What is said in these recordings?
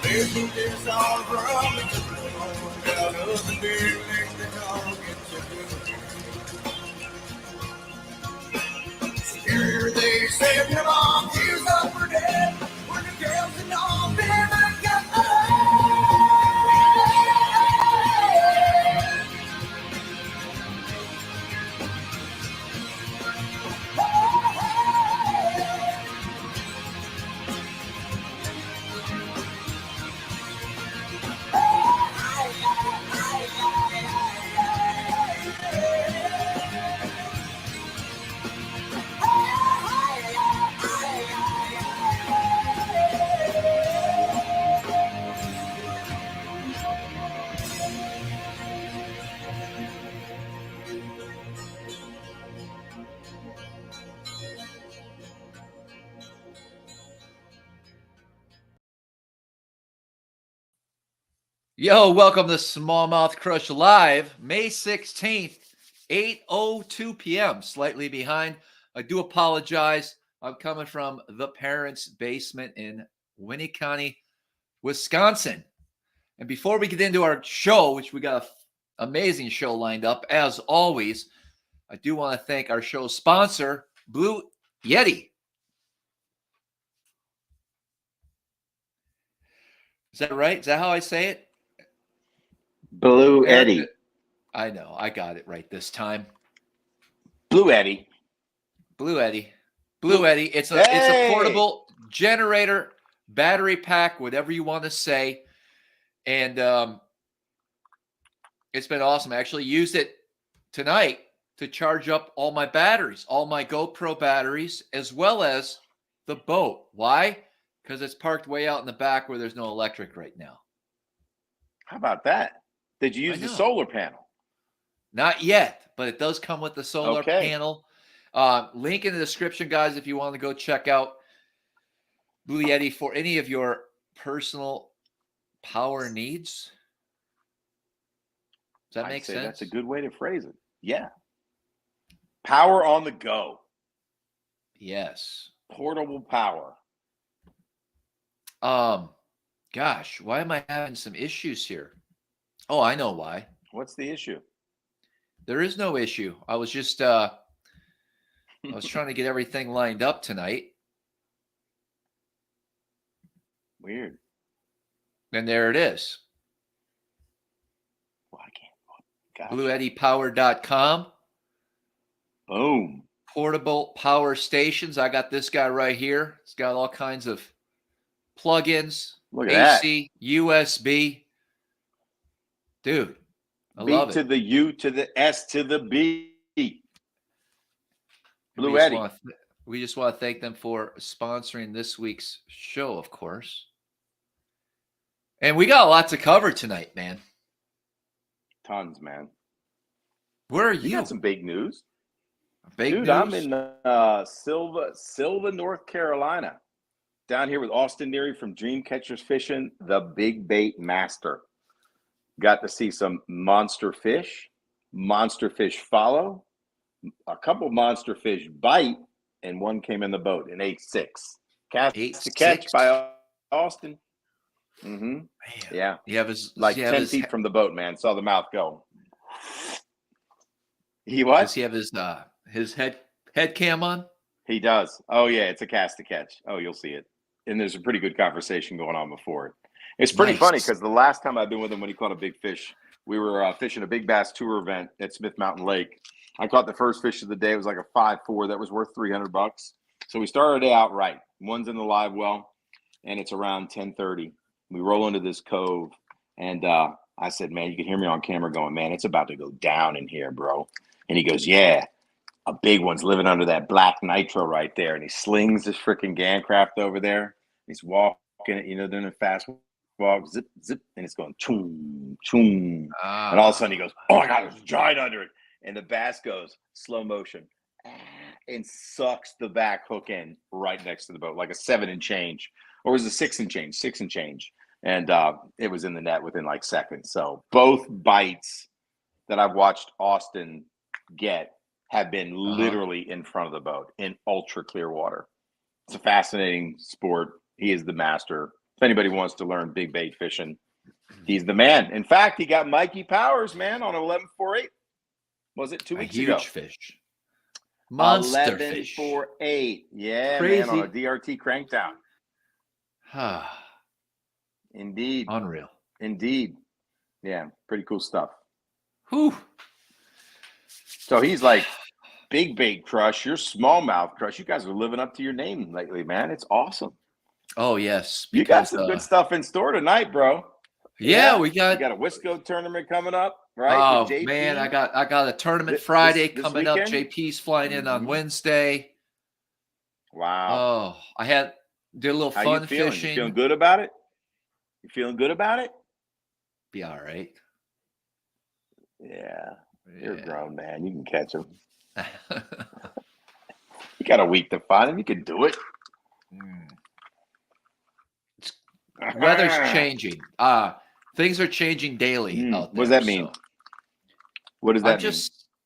Listen this all from the cold out of the beer next to dog into Superior, they said your mom is up for dead. When the girls and all been I got Yo, welcome to SmallmouthCrush Live, May 16th, 8:02 p.m. Slightly behind. I do apologize. I'm coming from the parents' basement in Winneconne, Wisconsin. And before we get into our show, which we got an amazing show lined up, as always, I do want to thank our show sponsor, Blue Yeti. Is that right? Is that how I say it? Blue Eddie. I know. I got it right this time. Blue Eddie. Blue Eddie. Blue Eddie. It's a portable generator, battery pack, whatever you want to say. And it's been awesome. I actually used it tonight to charge up all my batteries, all my GoPro batteries, as well as the boat. Why? Because it's parked way out in the back where there's no electric right now. How about that? Did you use the solar panel? Not yet, but it does come with the solar panel. Link in the description, guys, if you want to go check out Blue Yeti for any of your personal power needs. Does that make sense? That's a good way to phrase it. Yeah. Power on the go. Yes. Portable power. Gosh, why am I having some issues here? Oh, I know why. What's the issue? There is no issue. I was just I was trying to get everything lined up tonight. Weird. And there it is. Well, I can't. BlueEddiePower.com. Boom. Portable power stations. I got this guy right here. It's got all kinds of plugins. Look at AC, that. USB. Dude, I love it. B to the U to the S to the B. Blue Eddie. We just want to thank them for sponsoring this week's show, of course. And we got a lot to cover tonight, man. Tons, man. Where are you? You got some big news. Dude, news? I'm in Silva, North Carolina. Down here with Austin Neary from Dreamcatchers Fishing, the Big Bait Master. Got to see some monster fish follow, a couple monster fish bite, and one came in the boat, an 8-6. Cast to catch by Austin. Mm-hmm. Yeah. You have his, 10 feet from the boat, man. Saw the mouth go. He what? Does he have his head cam on? He does. Oh, yeah. It's a cast to catch. Oh, you'll see it. And there's a pretty good conversation going on before it. It's pretty funny because the last time I've been with him when he caught a big fish, we were fishing a big bass tour event at Smith Mountain Lake. I caught the first fish of the day. It was like a 5.4 that was worth $300. So we started out right. One's in the live well, and it's around 10:30. We roll into this cove, and I said, man, you can hear me on camera going, man, it's about to go down in here, bro. And he goes, yeah, a big one's living under that black nitro right there. And he slings this freaking Gancraft over there. He's walking it, doing a fast walk, zip, zip, and it's going choom, choom. And all of a sudden he goes, oh my God, there's a giant under it. And the bass goes slow motion and sucks the back hook in right next to the boat, like a 7 and change, or was it 6 and change. And it was in the net within like seconds. So both bites that I've watched Austin get have been literally in front of the boat in ultra clear water. It's a fascinating sport. He is the master. If anybody wants to learn big bait fishing, he's the man. In fact, he got Mikey Powers, man, on 11.48. Was it 2 A weeks huge ago? fish. Monster fish. 11.48. Yeah, Crazy. man, on a DRT crankdown. Ah, Indeed. unreal. Indeed. Yeah, pretty cool stuff. Whew. So he's like, big bait crush, you're smallmouth crush. You guys are living up to your name lately, man. It's awesome. Oh, yes. You got Because, some good stuff in store tonight, bro. yeah, we You got. got a Wisco tournament coming up, right? Oh With JP. man, I got a tournament This Friday this coming up. weekend? JP's flying in on Mhm. Wednesday. Wow. Oh, did a little How fun you feeling? fishing. You feeling good about it? You feeling good about it? Be all right. Yeah. You're a Yeah. grown man. You can catch them. You got a week to find them. You can do it. Weather's changing. Things are changing daily out there. What does that mean? So What does that mean?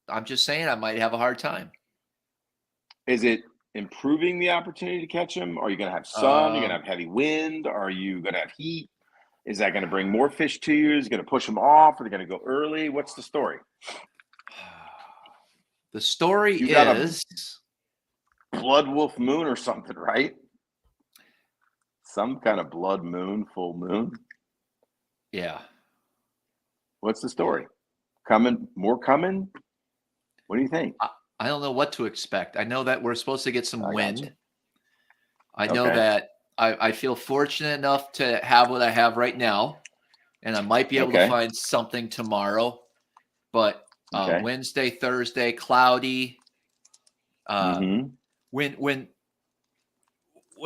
I'm just saying I might have a hard time. Is it improving the opportunity to catch them? Are you going to have sun? Are you going to have heavy wind? Are you going to have heat? Is that going to bring more fish to you? Is it going to push them off? Are they going to go early? What's the story? The story You got is blood wolf moon or something, right? Some kind of blood moon, full moon. yeah. What's the story? Coming? More coming? What do you think? I don't know what to expect. I know that we're supposed to get some wind. Gotcha. I know Okay. that I feel fortunate enough to have what I have right now, and I might be able to Okay. find something tomorrow. But Okay. Wednesday, Thursday, cloudy. Mhm. When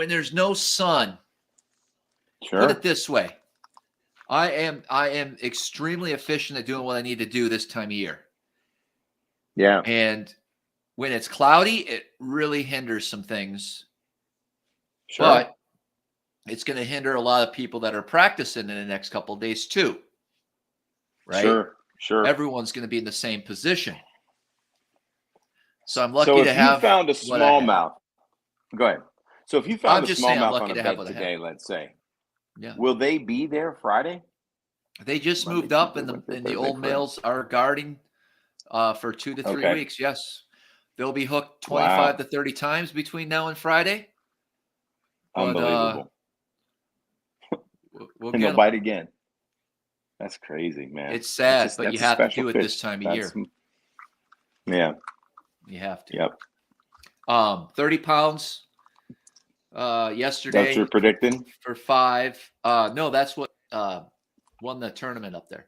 there's no sun, Sure. put it this way, I am extremely efficient at doing what I need to do this time of year. Yeah. And when it's cloudy, it really hinders some things. Sure. But it's going to hinder a lot of people that are practicing in the next couple of days too. Right? Sure. Sure. Everyone's going to be in the same position. So I'm lucky So to if have you found a what I have. smallmouth, go ahead. So if you I'm found a just saying I'm smallmouth lucky on a to have bed what I today, have. let's say, Yeah. will they be there Friday? They just Monday, moved up, Tuesday, and Wednesday, the Thursday, old Friday. males are guarding for 2 to 3 Okay. weeks. Yes, they'll be hooked 25 to 30 times between now and Friday. But, Unbelievable. We'll And get they'll 'em. bite again. That's crazy, man. It's sad, but you that's a have to special do it fish. this time of year. Yeah. You have to. Yep. 30 pounds yesterday. That's your predicting? For 5. No, that's what won the tournament up there.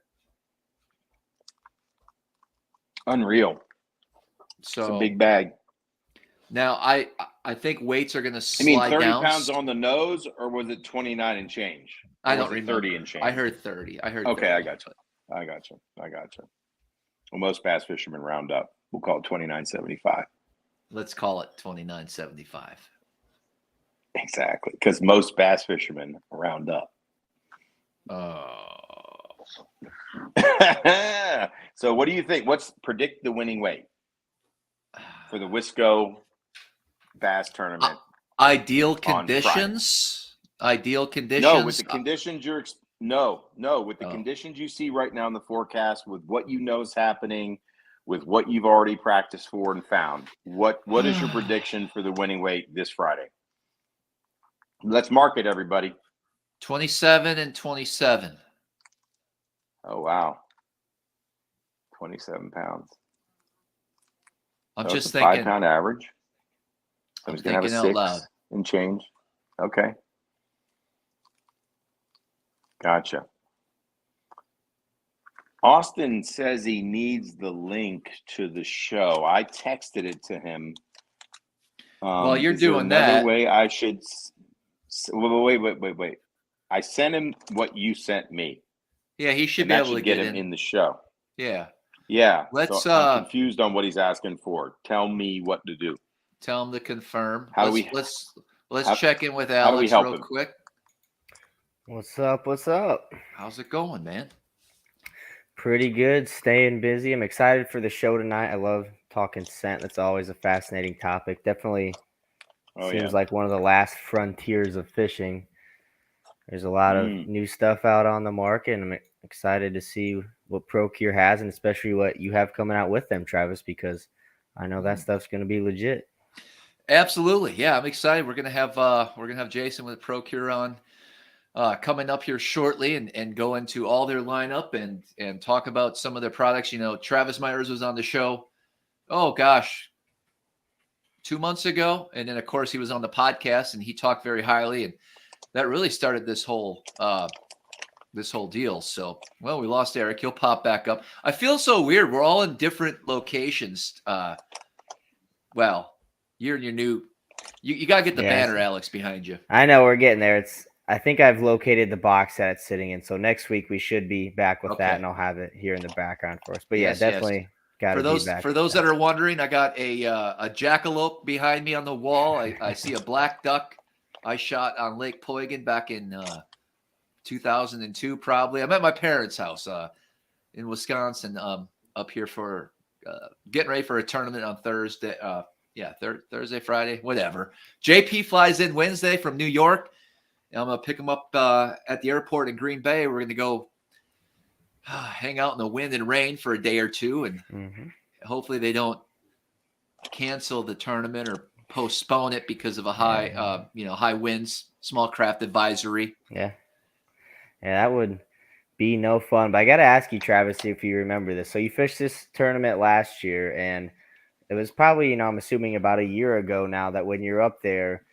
Unreal. So It's a big bag. Now I think weights are going to slide I mean, 30 down. pounds on the nose, or was it 29 and change? Or I don't was it remember. 30 and change? I heard 30. Okay, 30, I got you. I got you. Well, most bass fishermen round up. We'll call it 29.75. Let's call it 29.75. Exactly, because most bass fishermen round up. So what do you think? Predict the winning weight for the Wisco Bass Tournament? Ideal conditions. Ideal conditions. No, with the conditions with the conditions you see right now in the forecast, with what you know is happening, with what you've already practiced for and found. What is your prediction for the winning weight this Friday? Let's mark it, everybody. 27 and 27. Oh wow. 27 pounds. I'm So just it's a thinking 5-pound average. So I'm he's gonna have a thinking out 6 loud. and change. Okay. Gotcha. Austin says he needs the link to the show. I texted it to him. Well, you're is there doing another that. way I should wait. I sent him what you sent me. Yeah, he should And be that able to should get get him in the show. Yeah. Yeah. Let's so I'm confused on what he's asking for. Tell me what to do. tell him to confirm. How do we let's check in with how do we Alex help real him? quick. What's up? What's up? How's it going, man? Pretty good. Staying busy. I'm excited for the show tonight. I love talking scent. That's always a fascinating topic. Definitely seems like one of the last frontiers of fishing. There's a lot of new stuff out on the market, and I'm excited to see what ProCure has, and especially what you have coming out with them, Travis, because I know that stuff's going to be legit. Absolutely. Yeah, I'm excited. We're gonna have Jason with ProCure on coming up here shortly and go into all their lineup and talk about some of their products. You know, Travis Myers was on the show, oh gosh, 2 months ago. And then of course he was on the podcast and he talked very highly, and that really started this whole deal. So, well, we lost Eric. He'll pop back up. I feel so weird. We're all in different locations. Well, you're in your new. You gotta get the banner, Alex, behind you. I know we're getting there. I think I've located the box that it's sitting in. So next week we should be back with that, and I'll have it here in the background for us. But yeah, definitely got to be back. For those that are wondering, I got a jackalope behind me on the wall. I see a black duck I shot on Lake Poygan back in 2002, probably. I'm at my parents' house in Wisconsin, up here for getting ready for a tournament on Thursday. Thursday, Friday, whatever. JP flies in Wednesday from New York. And I'm going to pick him up at the airport in Green Bay. We're going to go hang out in the wind and rain for a day or two. And hopefully they don't cancel the tournament or postpone it because of a high winds, small craft advisory. Yeah, that would be no fun. But I got to ask you, Travis, if you remember this. So you fished this tournament last year, and it was probably, I'm assuming about a year ago now, that when you're up there,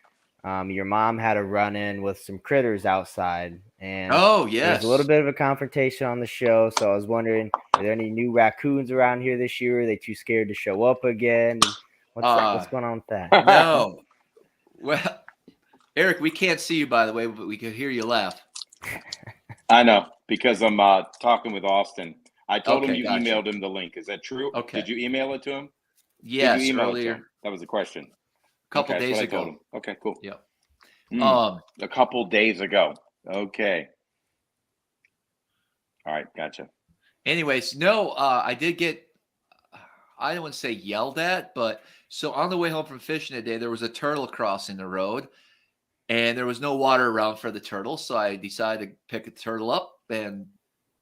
your mom had a run-in with some critters outside. And there's a little bit of a confrontation on the show. So I was wondering, are there any new raccoons around here this year? Are they too scared to show up again? What's going on with that? No. Well, Eric, we can't see you, by the way, but we can hear you laugh. I know, because I'm talking with Austin. I told him you emailed him the link. Is that true? Okay. Did you email it to him? Yes, Did you email earlier. It to him? That was the question. A couple days ago. Okay, cool. Yep. A couple days ago. Okay. All right, gotcha. Anyways, no, I did get, I don't want to say yelled at, but so on the way home from fishing today, there was a turtle crossing the road, and there was no water around for the turtle. So I decided to pick a turtle up and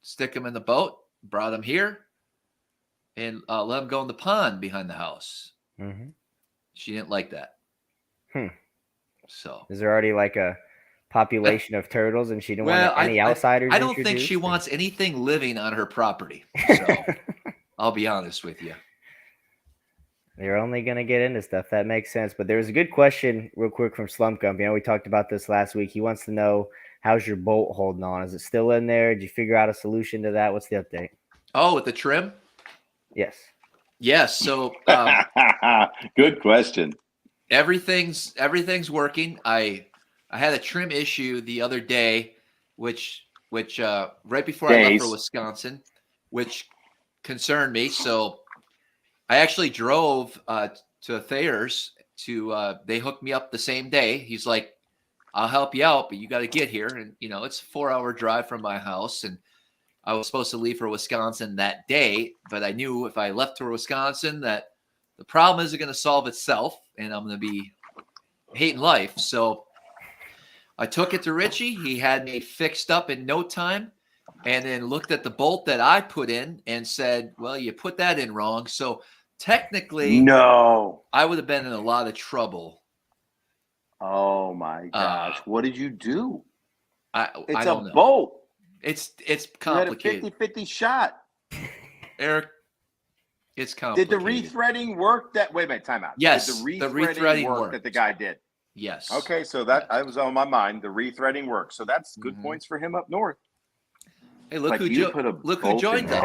stick him in the boat, brought him here, and let him go in the pond behind the house. Mm-hmm. She didn't like that. So is there already like a population of turtles, and she didn't want any outsiders? I don't think she wants anything living on her property. So I'll be honest with you. They're only going to get into stuff. That makes sense. But there was a good question real quick from Slump Gump. We talked about this last week. He wants to know, how's your bolt holding on? Is it still in there? Did you figure out a solution to that? What's the update? Oh, with the trim? Yes. Yes. So good question. Everything's working. I had a trim issue the other day, which right before I left for Wisconsin, which concerned me. So I actually drove to Thayer's they hooked me up the same day. He's like, I'll help you out, but you got to get here. And, it's a 4-hour drive from my house. And I was supposed to leave for Wisconsin that day, but I knew if I left for Wisconsin that the problem isn't going to solve itself and I'm going to be hating life. So I took it to Richie. He had me fixed up in no time, and then looked at the bolt that I put in and said, well, you put that in wrong. So technically, no, I would have been in a lot of trouble. Oh my gosh. What did you do? It's a bolt. It's complicated. You had a 50-50 shot. Eric, it's complicated. Did the rethreading work wait a minute, time out. Yes. Did the rethreading work that the guy did? Yes. Okay, so that I was on my mind. The rethreading works. So that's good points for him up north. Hey, look who joined us.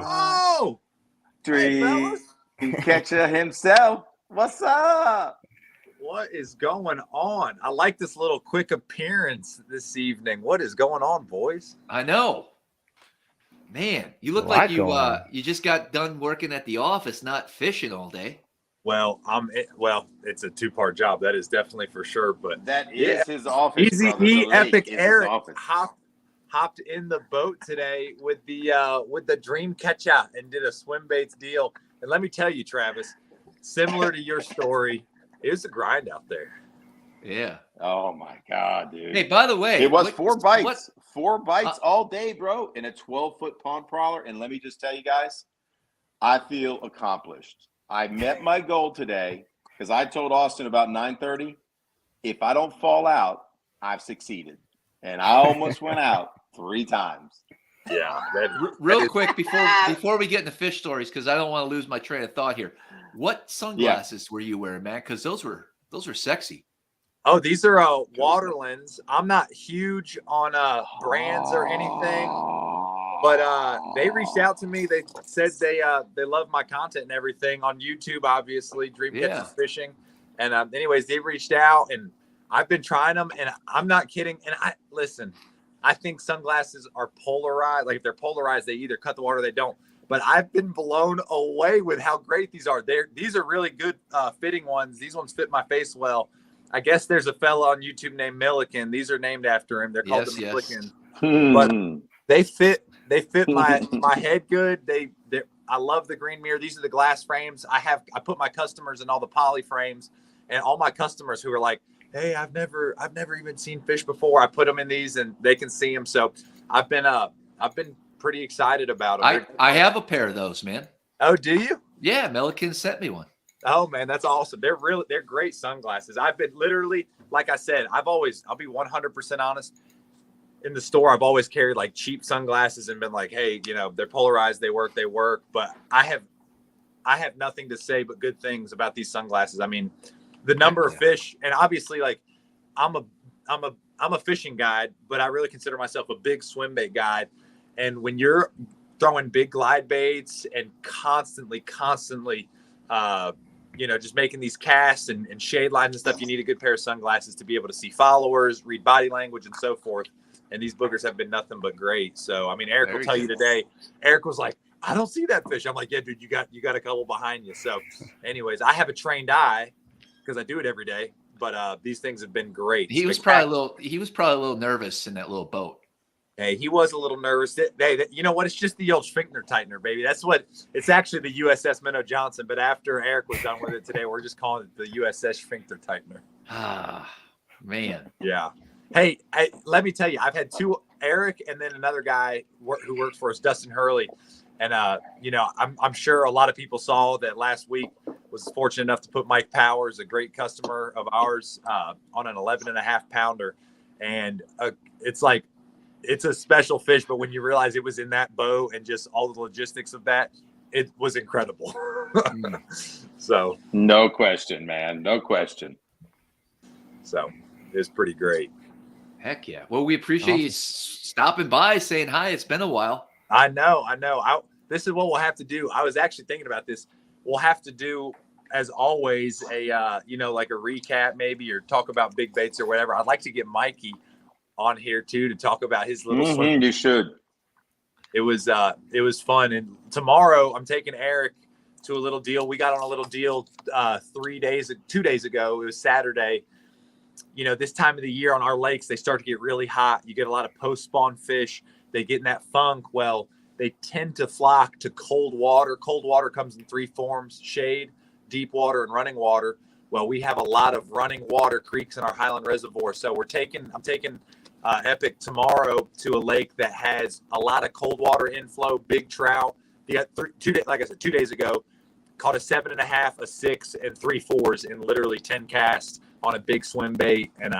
Oh! Three catcher himself. What's up? What is going on? I like this little quick appearance this evening. What is going on, boys? I know. Man, you look like you just got done working at the office, not fishing all day. Well, it's a 2-part job. That is definitely for sure. But that is his office. Easy E Epic Eric hopped in the boat today with the dream catcher and did a swim baits deal. And let me tell you, Travis, similar to your story, it was a grind out there. Yeah. Oh my God, dude. Hey, by the way, it was 4 bites. 4 bites all day, bro, in a 12-foot pond prowler. And let me just tell you guys, I feel accomplished. I met my goal today because I told Austin about 9:30. If I don't fall out, I've succeeded. And I almost went out 3 times. Yeah. Real quick before we get into fish stories, because I don't want to lose my train of thought here. What sunglasses were you wearing, man? Because those were sexy. Oh, these are Waterlands. I'm not huge on brands or anything, but they reached out to me. They said they love my content and everything on YouTube, obviously, Dream Catches Fishing. And anyways, they reached out, and I've been trying them, and I'm not kidding. And I think sunglasses are polarized. Like if they're polarized, they either cut the water or they don't. But I've been blown away with how great these are. These are really good fitting ones. These ones fit my face well. I guess there's a fella on YouTube named Milliken. These are named after him. They're called the Milliken. But they fit my head good. I love the green mirror. These are the glass frames. I put my customers in all the poly frames, and all my customers who are like, hey, I've never even seen fish before. I put them in these and they can see them. So I've been pretty excited about them. I have a pair of those, man. Oh, do you? Yeah, Milliken sent me one. Oh man, that's awesome. They're great sunglasses. I've been literally, like I said, I'll be 100% honest. In the store, I've always carried like cheap sunglasses and been like, hey, they're polarized, they work. But I have nothing to say but good things about these sunglasses. I mean, the number of fish, and obviously, like I'm a fishing guide, but I really consider myself a big swim bait guide. And when you're throwing big glide baits and constantly, just making these casts and shade lines and stuff, you need a good pair of sunglasses to be able to see followers, read body language, and so forth. And these boogers have been nothing but great. So, I mean, Eric will tell you today, Eric was like, I don't see that fish. I'm like, yeah, dude, you got a couple behind you. So anyways, I have a trained eye because I do it every day, but these things have been great. He was probably a little nervous in that little boat. Hey, he was a little nervous. You know what? It's just the old sphincter tightener, baby. It's actually the USS Minnow Johnson, but after Eric was done with it today, we're just calling it the USS sphincter tightener. Ah, man. Yeah. Hey, let me tell you, I've had 2, Eric and then another guy who works for us, Dustin Hurley. And, I'm sure a lot of people saw that last week. Was fortunate enough to put Mike Powers, a great customer of ours, on an 11.5 pounder. And it's a special fish, but when you realize it was in that boat and just all the logistics of that, it was incredible. So no question, man. No question. So it's pretty great. Heck yeah. Well, we appreciate you stopping by, saying hi. It's been a while. I know. This is what we'll have to do. I was actually thinking about this. We'll have to do, as always, like a recap maybe, or talk about big baits or whatever. I'd like to get Mikey on here too to talk about his little swim. You should. It was fun. And tomorrow I'm taking Eric to a little deal. We got on a little deal 2 days ago. It was Saturday. This time of the year on our lakes, they start to get really hot. You get a lot of post-spawn fish. They get in that funk. Well, they tend to flock to cold water. Cold water comes in 3 forms: shade, deep water, and running water. Well, we have a lot of running water creeks in our Highland Reservoir. So I'm taking Epic tomorrow to a lake that has a lot of cold water inflow, big trout. You got 2 days, like I said, 2 days ago, caught a 7.5, a 6, and 3 4s in literally 10 casts on a big swim bait. And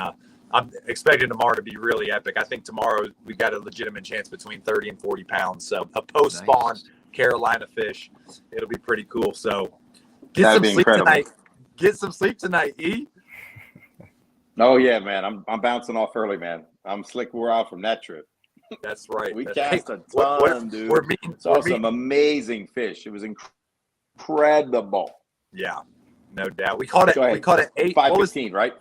I'm expecting tomorrow to be really epic. I think tomorrow we got a legitimate chance between 30 and 40 pounds. So a post-spawn Carolina fish, it'll be pretty cool. So get some sleep tonight. Get some sleep tonight, E. Oh yeah, man. I'm bouncing off early, man. I'm slick. We're out from that trip. That's right. We cast a ton, dude. Saw some amazing fish. It was incredible. Yeah, no doubt. We caught it. We caught it 8. 5:15, right?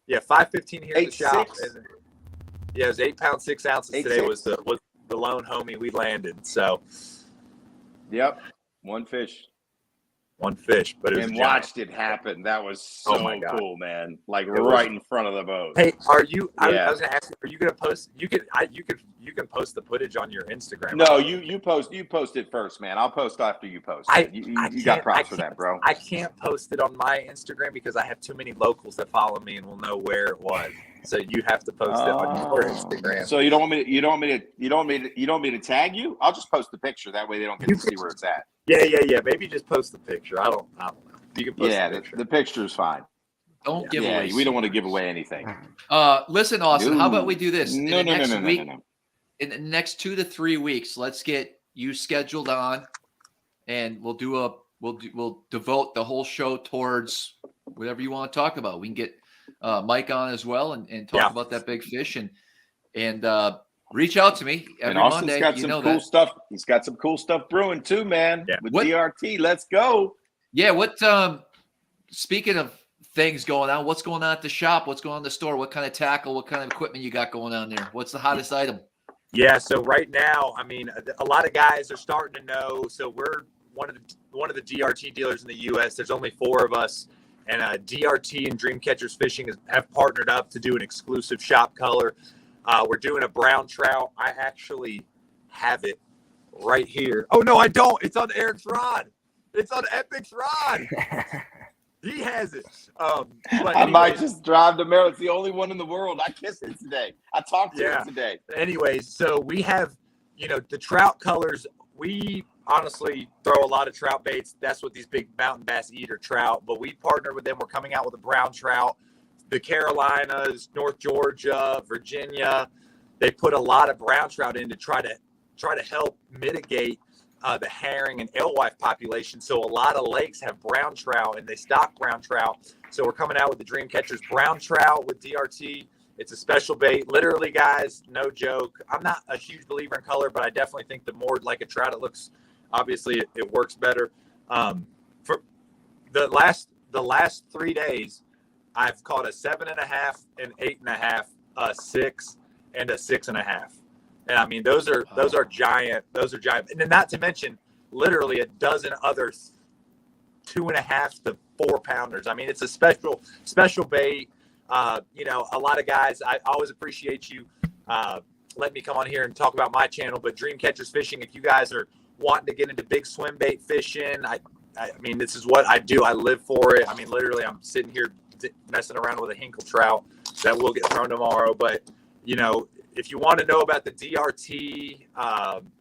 Yeah, 5:15 here at the shop. 6. Yeah, it was 8 pounds 6 ounces today. Was the lone homie we landed. So, yep, one fish, but it was watched it happen. That was so cool, man! Like right in front of the boat. Hey, are you? I was gonna ask you, are you gonna post? You you can post the footage on your Instagram. No, you post it first, man. I'll post after you post. You got props for that, bro. I can't post it on my Instagram because I have too many locals that follow me and will know where it was. So you have to post it on your Instagram. So you don't want me to tag you? I'll just post the picture. That way they don't get to see where it's at. Yeah. Maybe just post the picture. I don't know. You can post the picture. The picture is fine. Don't give away. We don't want to give away anything. Listen, Austin, how about we do this? No. In the next 2 to 3 weeks, let's get you scheduled on, and we'll devote the whole show towards whatever you want to talk about. We can get Mike on as well and talk about that big fish and reach out to me every Monday. Got some cool stuff. He's got some cool stuff brewing too, man. Yeah. With DRT, let's go. Yeah. What? Speaking of things going on, what's going on at the shop? What's going on in the store? What kind of tackle? What kind of equipment you got going on there? What's the hottest item? Yeah. So right now, I mean, a lot of guys are starting to know. So we're one of the DRT dealers in the U.S. There's only 4 of us. And DRT and Dreamcatchers Fishing have partnered up to do an exclusive shop color. We're doing a brown trout. I actually have it right here. Oh, no, I don't. It's on Eric's rod. It's on Epic's rod. He has it. I might just drive to Maryland. It's the only one in the world. I kissed it today. I talked to it today. Anyways, so we have, the trout colors. We honestly throw a lot of trout baits. That's what these big mountain bass eat, or trout. But we partner with them. We're coming out with a brown trout. The Carolinas, North Georgia, Virginia, they put a lot of brown trout in to try to help mitigate the herring and alewife population. So a lot of lakes have brown trout, and they stock brown trout. So we're coming out with the Dreamcatchers brown trout with DRT. It's a special bait. Literally, guys, no joke. I'm not a huge believer in color, but I definitely think the more like a trout it looks, obviously it works better. For the last 3 days, I've caught a 7.5, an 8.5, a 6, and a 6.5. And I mean, those are giant. Those are giant. And then not to mention, literally a dozen other 2.5 to 4 pounders. I mean, it's a special bait. A lot of guys, I always appreciate you letting me come on here and talk about my channel. But Dreamcatchers Fishing, if you guys are wanting to get into big swim bait fishing, I mean, this is what I do. I live for it. I mean, literally, I'm sitting here messing around with a Hinkle trout that will get thrown tomorrow. But, if you want to know about the DRT,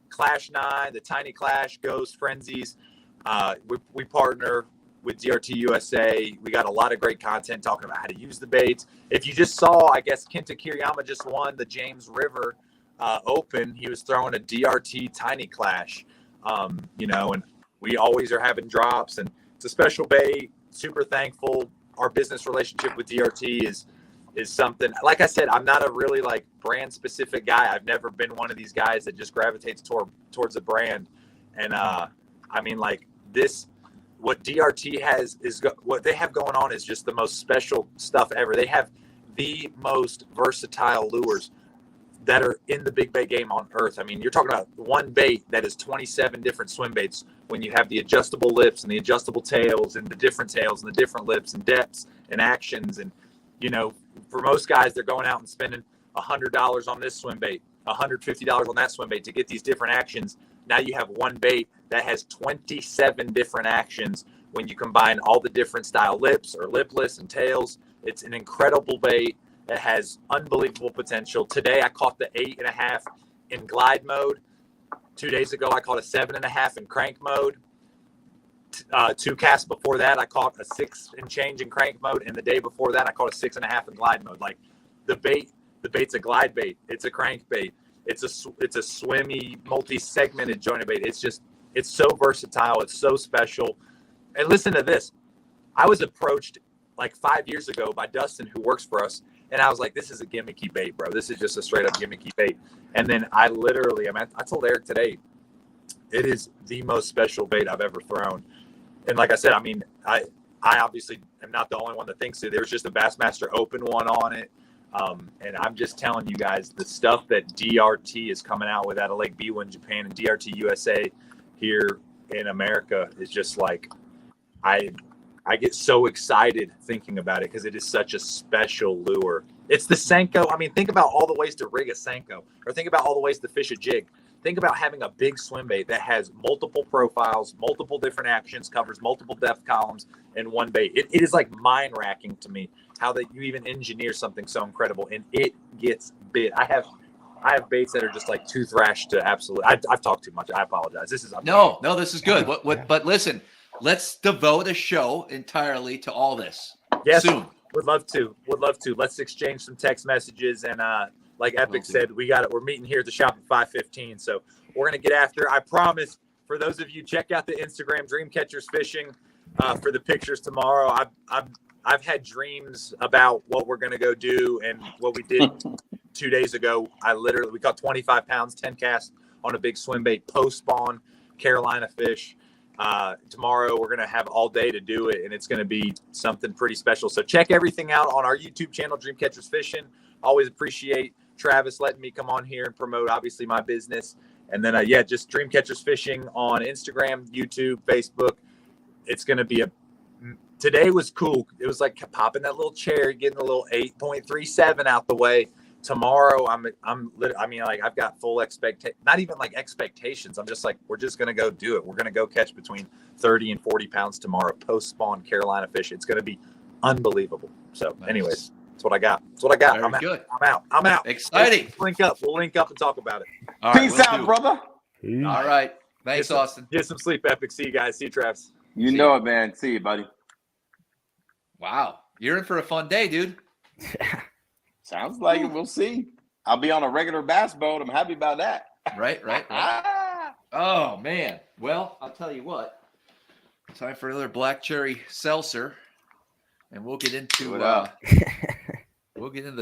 Clash 9, the Tiny Clash, Ghost, Frenzies, we partner with DRT USA. We got a lot of great content talking about how to use the baits. If you just saw, I guess Kenta Kiriyama just won the James River Open. He was throwing a DRT Tiny Clash, and we always are having drops, and it's a special bait. Super thankful. Our business relationship with DRT is something, like I said, I'm not a really like brand specific guy. I've never been one of these guys that just gravitates towards a brand. And I mean, like this, what DRT has what they have going on is just the most special stuff ever. They have the most versatile lures that are in the big bait game on earth. I mean, you're talking about one bait that is 27 different swim baits when you have the adjustable lips and the adjustable tails and the different tails and the different lips and depths and actions. And, for most guys, they're going out and spending $100 on this swim bait, $150 on that swim bait to get these different actions. Now you have one bait that has 27 different actions when you combine all the different style lips or lipless and tails. It's an incredible bait that has unbelievable potential. Today I caught the 8.5 in glide mode. 2 days ago I caught a 7.5 in crank mode. 2 casts before that I caught a 6 and change in crank mode, and the day before that I caught a 6.5 in glide mode. Like the bait's a glide bait, it's a crank bait, it's a swimmy multi-segmented jointed bait. It's so versatile, it's so special. And listen to this, I was approached like 5 years ago by Dustin, who works for us, and I was like, this is a gimmicky bait, bro. This is just a straight up gimmicky bait. And then I told Eric today, it is the most special bait I've ever thrown. And like I said, I mean, I obviously am not the only one that thinks it. There was just a Bassmaster Open one on it. And I'm just telling you guys, the stuff that DRT is coming out with out of Lake Biwa in Japan and DRT USA here in America is just like, I get so excited thinking about it because it is such a special lure. It's the Senko. I mean, think about all the ways to rig a Senko, or think about all the ways to fish a jig. Think about having a big swim bait that has multiple profiles, multiple different actions, covers multiple depth columns in one bait. It is like mind racking to me how that you even engineer something so incredible, and it gets bit. I have baits that are just like too thrashed to absolute. I've talked too much. I apologize. This is no, this is good. But listen, let's devote a show entirely to all this. Yes, soon. Would love to. Let's exchange some text messages, and like Epic said, we're meeting here at the shop at 5:15. So we're gonna get after it. I promise. For those of you, check out the Instagram Dreamcatchers Fishing for the pictures tomorrow. I've had dreams about what we're gonna go do and what we did 2 days ago. We caught 25 pounds, 10 casts on a big swim bait, post spawn Carolina fish. Tomorrow we're going to have all day to do it, and it's going to be something pretty special. So check everything out on our YouTube channel, Dreamcatchers Fishing. Always appreciate Travis letting me come on here and promote, obviously, my business. And then, just Dreamcatchers Fishing on Instagram, YouTube, Facebook. It's going to be today was cool. It was like popping that little chair, getting a little 8.37 out the way. Tomorrow, I've got full not even like expectations. I'm just like, we're just going to go do it. We're going to go catch between 30 and 40 pounds tomorrow, post spawn Carolina fish. It's going to be unbelievable. So anyways, that's what I got. Very good. I'm out. Exciting. We'll link up and talk about it. All right, Peace out, brother. All right. Thanks, Austin. Get some sleep, Epic. See you guys. See you, Travis. You know it, man. See you, buddy. Wow. You're in for a fun day, dude. Sounds like it. We'll see. I'll be on a regular bass boat. I'm happy about that. Right. Oh, man. Well, I'll tell you what. Time for another black cherry seltzer, and we'll get into the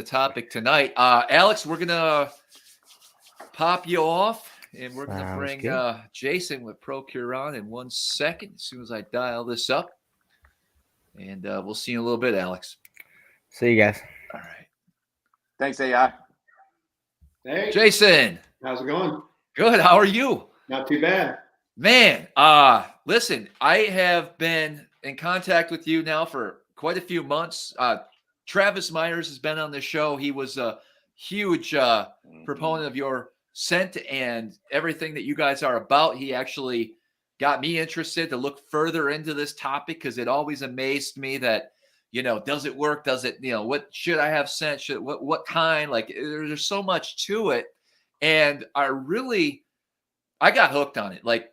topic tonight. Alex, we're gonna pop you off, and we're gonna bring Jason with Procure on in 1 second as soon as I dial this up, and we'll see you in a little bit, Alex. See you guys. All right. Thanks, AI. Hey, Jason. how's it going? Good. How are you? Not too bad. Man, listen, I have been in contact with you now for quite a few months. Travis Myers has been on the show. He was a huge proponent of your scent and everything that you guys are about. He actually got me interested to look further into this topic because it always amazed me that, does it work? Does it, what should I have scent? What kind? Like, there's so much to it. And I got hooked on it. Like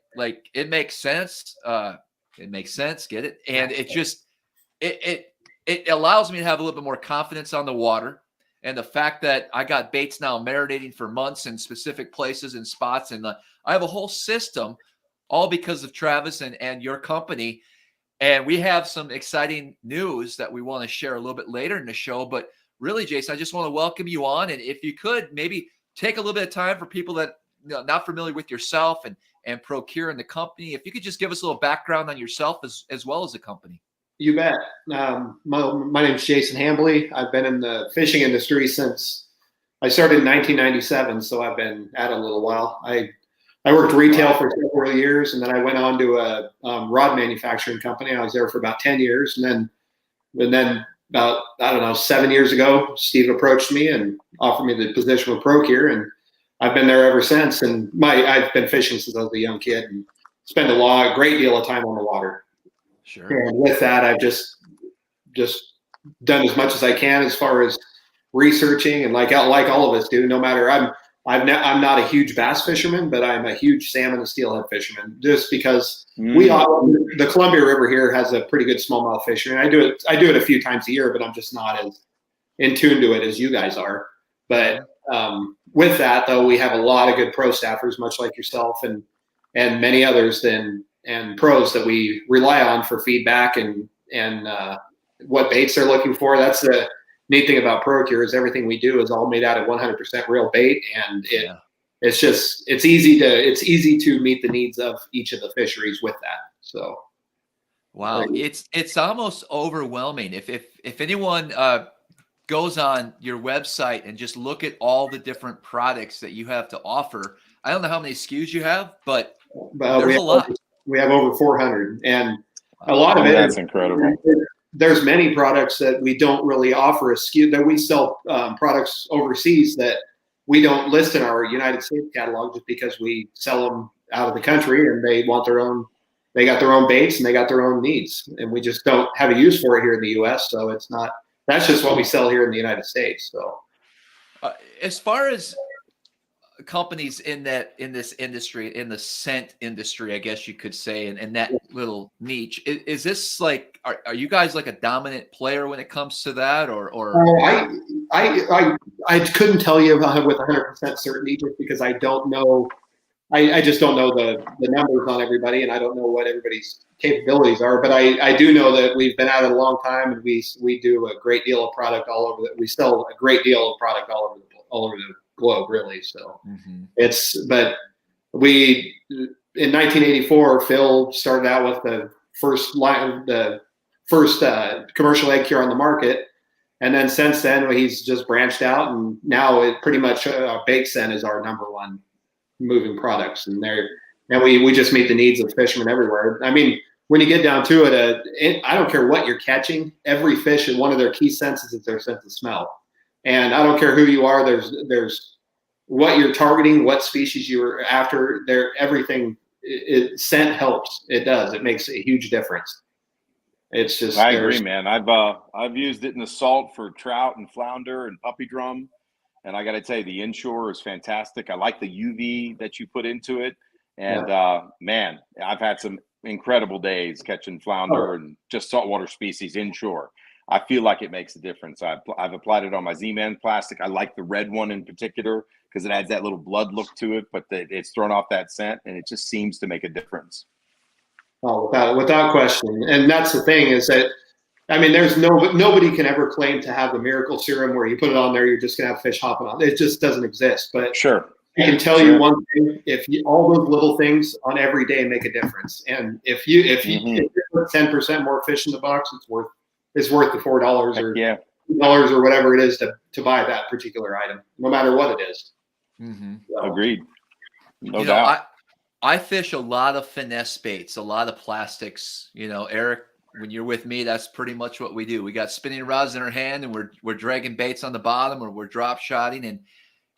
it makes sense. Get it? And it just, it allows me to have a little bit more confidence on the water. And the fact that I got baits now marinating for months in specific places and spots. And I have a whole system all because of Travis and your company. And we have some exciting news that we want to share a little bit later in the show. But really, Jason, I just want to welcome you on. And if you could maybe take a little bit of time for people that not familiar with yourself and Procure and the company, if you could just give us a little background on yourself as well as the company. You bet. My name's Jason Hambley. I've been in the fishing industry since I started in 1997, so I've been at it a little while. I worked retail for several years, and then I went on to a rod manufacturing company. I was there for about 10 years, and then about 7 years ago, Steve approached me and offered me the position with Procure, and I've been there ever since. And I've been fishing since I was a young kid and spent a great deal of time on the water. Sure. And with that, I've just done as much as I can as far as researching, and like all of us do. No matter, I'm not a huge bass fisherman, but I'm a huge salmon and steelhead fisherman. Just because the Columbia River here has a pretty good smallmouth fishery. I do it a few times a year, but I'm just not as in tune to it as you guys are. But with that, though, we have a lot of good pro staffers, much like yourself and many others and pros that we rely on for feedback and what baits they're looking for. That's the neat thing about Procure is everything we do is all made out of 100% real bait, and it's easy to meet the needs of each of the fisheries with that. So, wow, it's almost overwhelming. If anyone goes on your website and just look at all the different products that you have to offer, I don't know how many SKUs you have, but there's a lot. We have over 400, and a lot of it. That's incredible. there's many products that we don't really offer a SKU, that we sell products overseas that we don't list in our United States catalog just because we sell them out of the country and they want their own, they got their own baits and they got their own needs. And we just don't have a use for it here in the US. So it's not, that's just what we sell here in the United States. So as far as companies in this industry, in the scent industry, I guess you could say, and that little niche, is this like, are you guys like a dominant player when it comes to that, or? I couldn't tell you with 100% certainty just because I don't know. I just don't know the numbers on everybody, and I don't know what everybody's capabilities are. But I do know that we've been at it a long time, and we do a great deal of product all over. We sell a great deal of product all over the globe, really. So but we, in 1984, Phil started out with the first commercial egg cure on the market, and then since then he's just branched out, and now it pretty much bait scent is our number one moving products, and we just meet the needs of fishermen everywhere. I mean, when you get down to it, I don't care what you're catching. Every fish, and one of their key senses is their sense of smell. And I don't care who you are. There's what you're targeting, what species you're after. Everything. Scent helps. It does. It makes a huge difference. It's just. I agree, man. I've used it in the salt for trout and flounder and puppy drum, and I got to tell you, the inshore is fantastic. I like the UV that you put into it, and man, I've had some incredible days catching flounder and just saltwater species inshore. I feel like it makes a difference. I've applied it on my Z-Man plastic. I like the red one in particular because it adds that little blood look to it, but it's thrown off that scent, and it just seems to make a difference. Oh, without question. And that's the thing is that, I mean, there's nobody can ever claim to have the miracle serum where you put it on there, you're just going to have fish hopping on. It just doesn't exist. But sure, I can tell you one thing: all those little things on every day make a difference. And if you put 10% more fish in the box, it's worth the $4 or $2 or whatever it is to buy that particular item, no matter what it is. So. Agreed. No doubt. I fish a lot of finesse baits, a lot of plastics. You know, Eric, when you're with me, that's pretty much what we do. We got spinning rods in our hand, and we're dragging baits on the bottom, or we're drop shotting,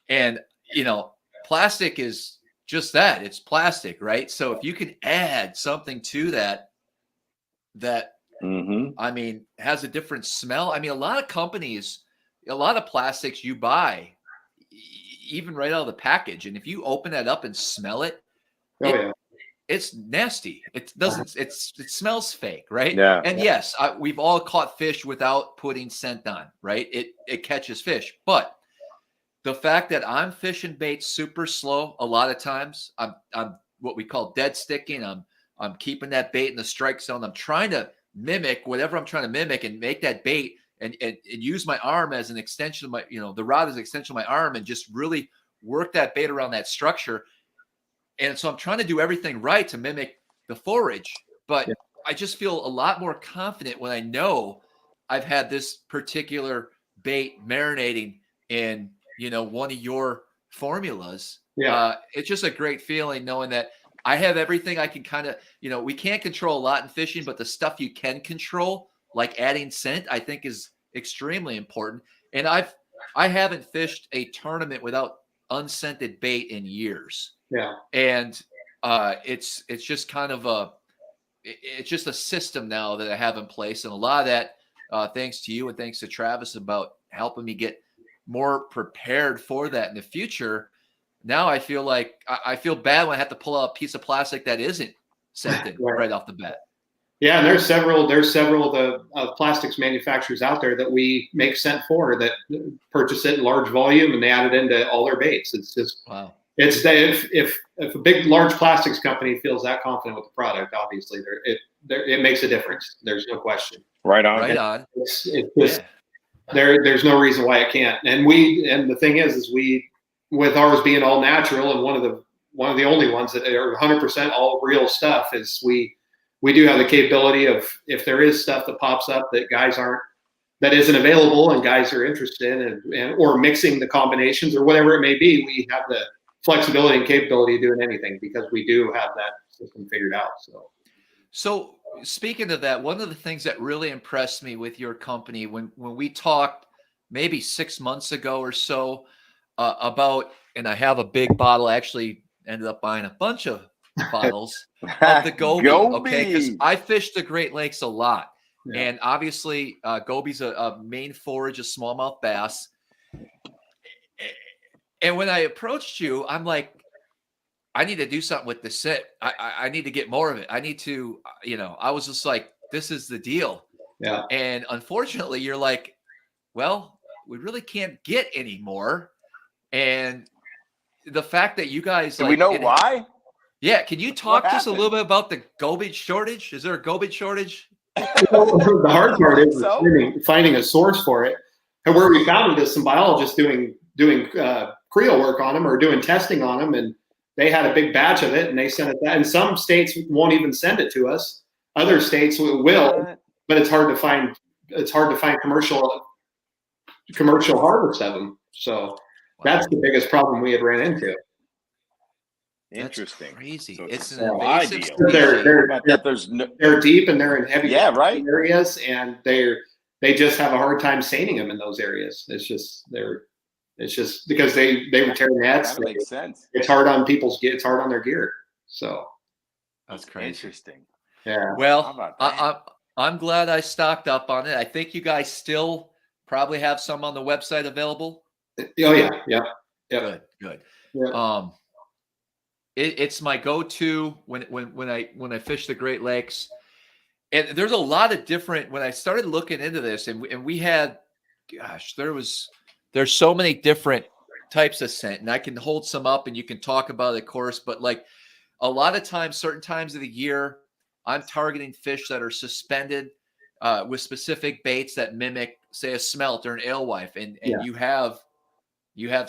and you know, plastic is just that. It's plastic, right? So if you can add something to that I mean, has a different smell. I mean, a lot of companies, a lot of plastics you buy, even right out of the package, and if you open that up and smell it, it's nasty. It doesn't. It smells fake, right? Yeah. And yes, we've all caught fish without putting scent on, right? It catches fish, but the fact that I'm fishing bait super slow, a lot of times I'm what we call dead sticking. I'm keeping that bait in the strike zone. I'm trying to mimic whatever I'm trying to mimic and make that bait and use my arm as an extension of my, the rod as an extension of my arm, and just really work that bait around that structure. And so I'm trying to do everything right to mimic the forage, but I just feel a lot more confident when I know I've had this particular bait marinating in, one of your formulas. It's just a great feeling knowing that I have everything I can kind of, we can't control a lot in fishing, but the stuff you can control, like adding scent, I think is extremely important. And I haven't fished a tournament without unscented bait in years. And it's just kind of it's just a system now that I have in place. And a lot of that, thanks to you and thanks to Travis about helping me get more prepared for that in the future. Now I feel like I feel bad when I have to pull out a piece of plastic that isn't scented right off the bat. Yeah, and there's several of the plastics manufacturers out there that we make scent for that purchase it in large volume and they add it into all their baits. It's just It's if a big large plastics company feels that confident with the product, obviously it makes a difference. There's no question. Right on. Right on. It's just, there's no reason why it can't. And the thing is we, with ours being all natural and one of the only ones that are 100% all real stuff, is we do have the capability of, if there is stuff that pops up that isn't available and guys are interested in or mixing the combinations or whatever it may be, we have the flexibility and capability of doing anything because we do have that system figured out. So speaking of that, one of the things that really impressed me with your company when we talked maybe 6 months ago or so about, and I have a big bottle. I actually ended up buying a bunch of bottles of the Goby. Okay, because Goby. I fish the Great Lakes a lot, Yeah. and obviously Goby's a main forage of smallmouth bass. And when I approached you, I'm like, I need to do something with the scent. I need to get more of it. I need to, I was just like, this is the deal. Yeah. And unfortunately, you're like, well, we really can't get any more. And the fact that you guys, Do we know why? Yeah. Can you talk What just a little happened? bit about the Goby shortage? Is there a Goby shortage? The hard part is So? finding a source for it. And where we found it is some biologists doing creel work on them or doing testing on them, and they had a big batch of it and they sent it. And some states won't even send it to us. Other states will, but it's hard to find. It's hard to find commercial harvest of them. So that's the biggest problem we had ran into. Interesting. That's crazy. So it's it's an not invasive ideal. species. They're deep and they're in heavy right. areas, and they just have a hard time seining them in those areas. It's just because they tear nets. That makes sense. It's hard on it's hard on their gear. So That's crazy. Interesting. yeah. Well, I'm glad I stocked up on it. I think you guys still probably have some on the website available. Oh yeah, yeah. Good. Yeah. It's my go-to when I fish the Great Lakes. And there's a lot of different, when I started looking into this, and we had, gosh, there's so many different types of scent, and I can hold some up and you can talk about it, of course, but like a lot of times, certain times of the year, I'm targeting fish that are suspended with specific baits that mimic, say, a smelt or an alewife, and you have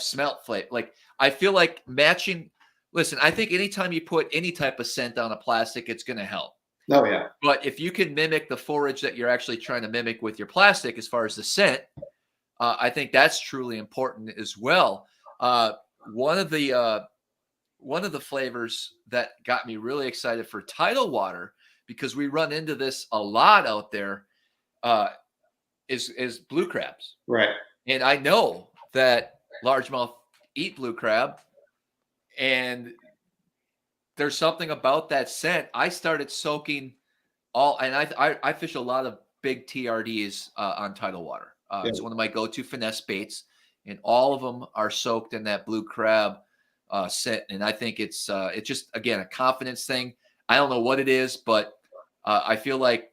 smelt flavor. Like, I feel like matching. Listen, I think anytime you put any type of scent on a plastic, it's going to help. Oh yeah. But if you can mimic the forage that you're actually trying to mimic with your plastic, as far as the scent, I think that's truly important as well. One of the flavors that got me really excited for tidal water, because we run into this a lot out there, is blue crabs. Right. And I know that largemouth eat blue crab, and there's something about that scent. I started soaking and I fish a lot of big TRDs on tidal water. It's one of my go-to finesse baits, and all of them are soaked in that blue crab scent. And I think it's just, again, a confidence thing. I don't know what it is, but I feel like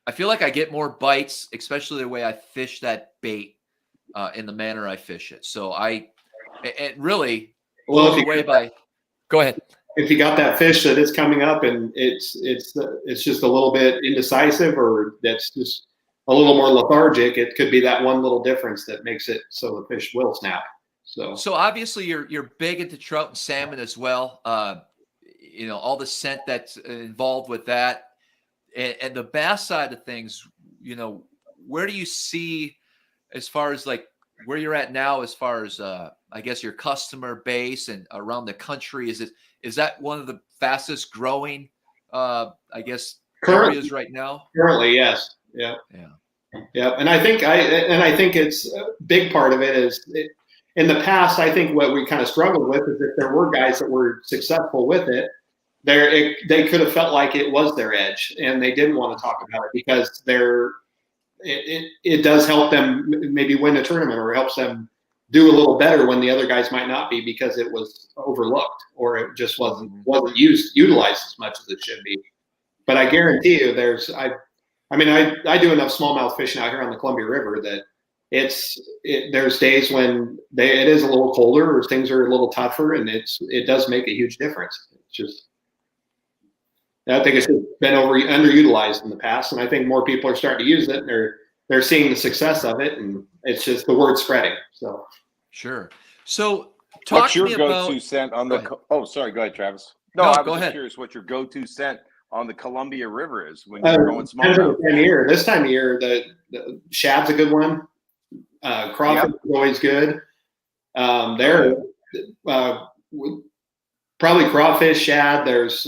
I get more bites, especially the way I fish that bait in the manner I fish it. So it really blows away by. Go ahead. If you got that fish that is coming up and it's just a little bit indecisive, or that's just a little more lethargic, it could be that one little difference that makes it so the fish will snap. So obviously you're big into trout and salmon as well. All the scent that's involved with that, and the bass side of things. Where do you see, as far as like where you're at now, as far as I guess your customer base and around the country? Is that one of the fastest growing I guess areas right now? Currently, yes. Yeah. And I think it's a big part of it is in the past. I think what we kind of struggled with is if there were guys that were successful with it, they could have felt like it was their edge, and they didn't want to talk about it because it does help them maybe win a tournament, or helps them do a little better when the other guys might not be, because it was overlooked or it just wasn't utilized as much as it should be. But I guarantee you, I do enough smallmouth fishing out here on the Columbia River that there's days when it is a little colder or things are a little tougher, and it does make a huge difference. It's just, I think it's been underutilized in the past, and I think more people are starting to use it, and they're seeing the success of it, and it's just the word spreading. So sure. So what's your go-to scent on the? Oh, sorry. Go ahead, Travis. No, I was just curious what your go-to scent on the Columbia River is when you're going smallmouth. This time of year, the shad's a good one. Crawfish is always good. They're probably crawfish, shad. There's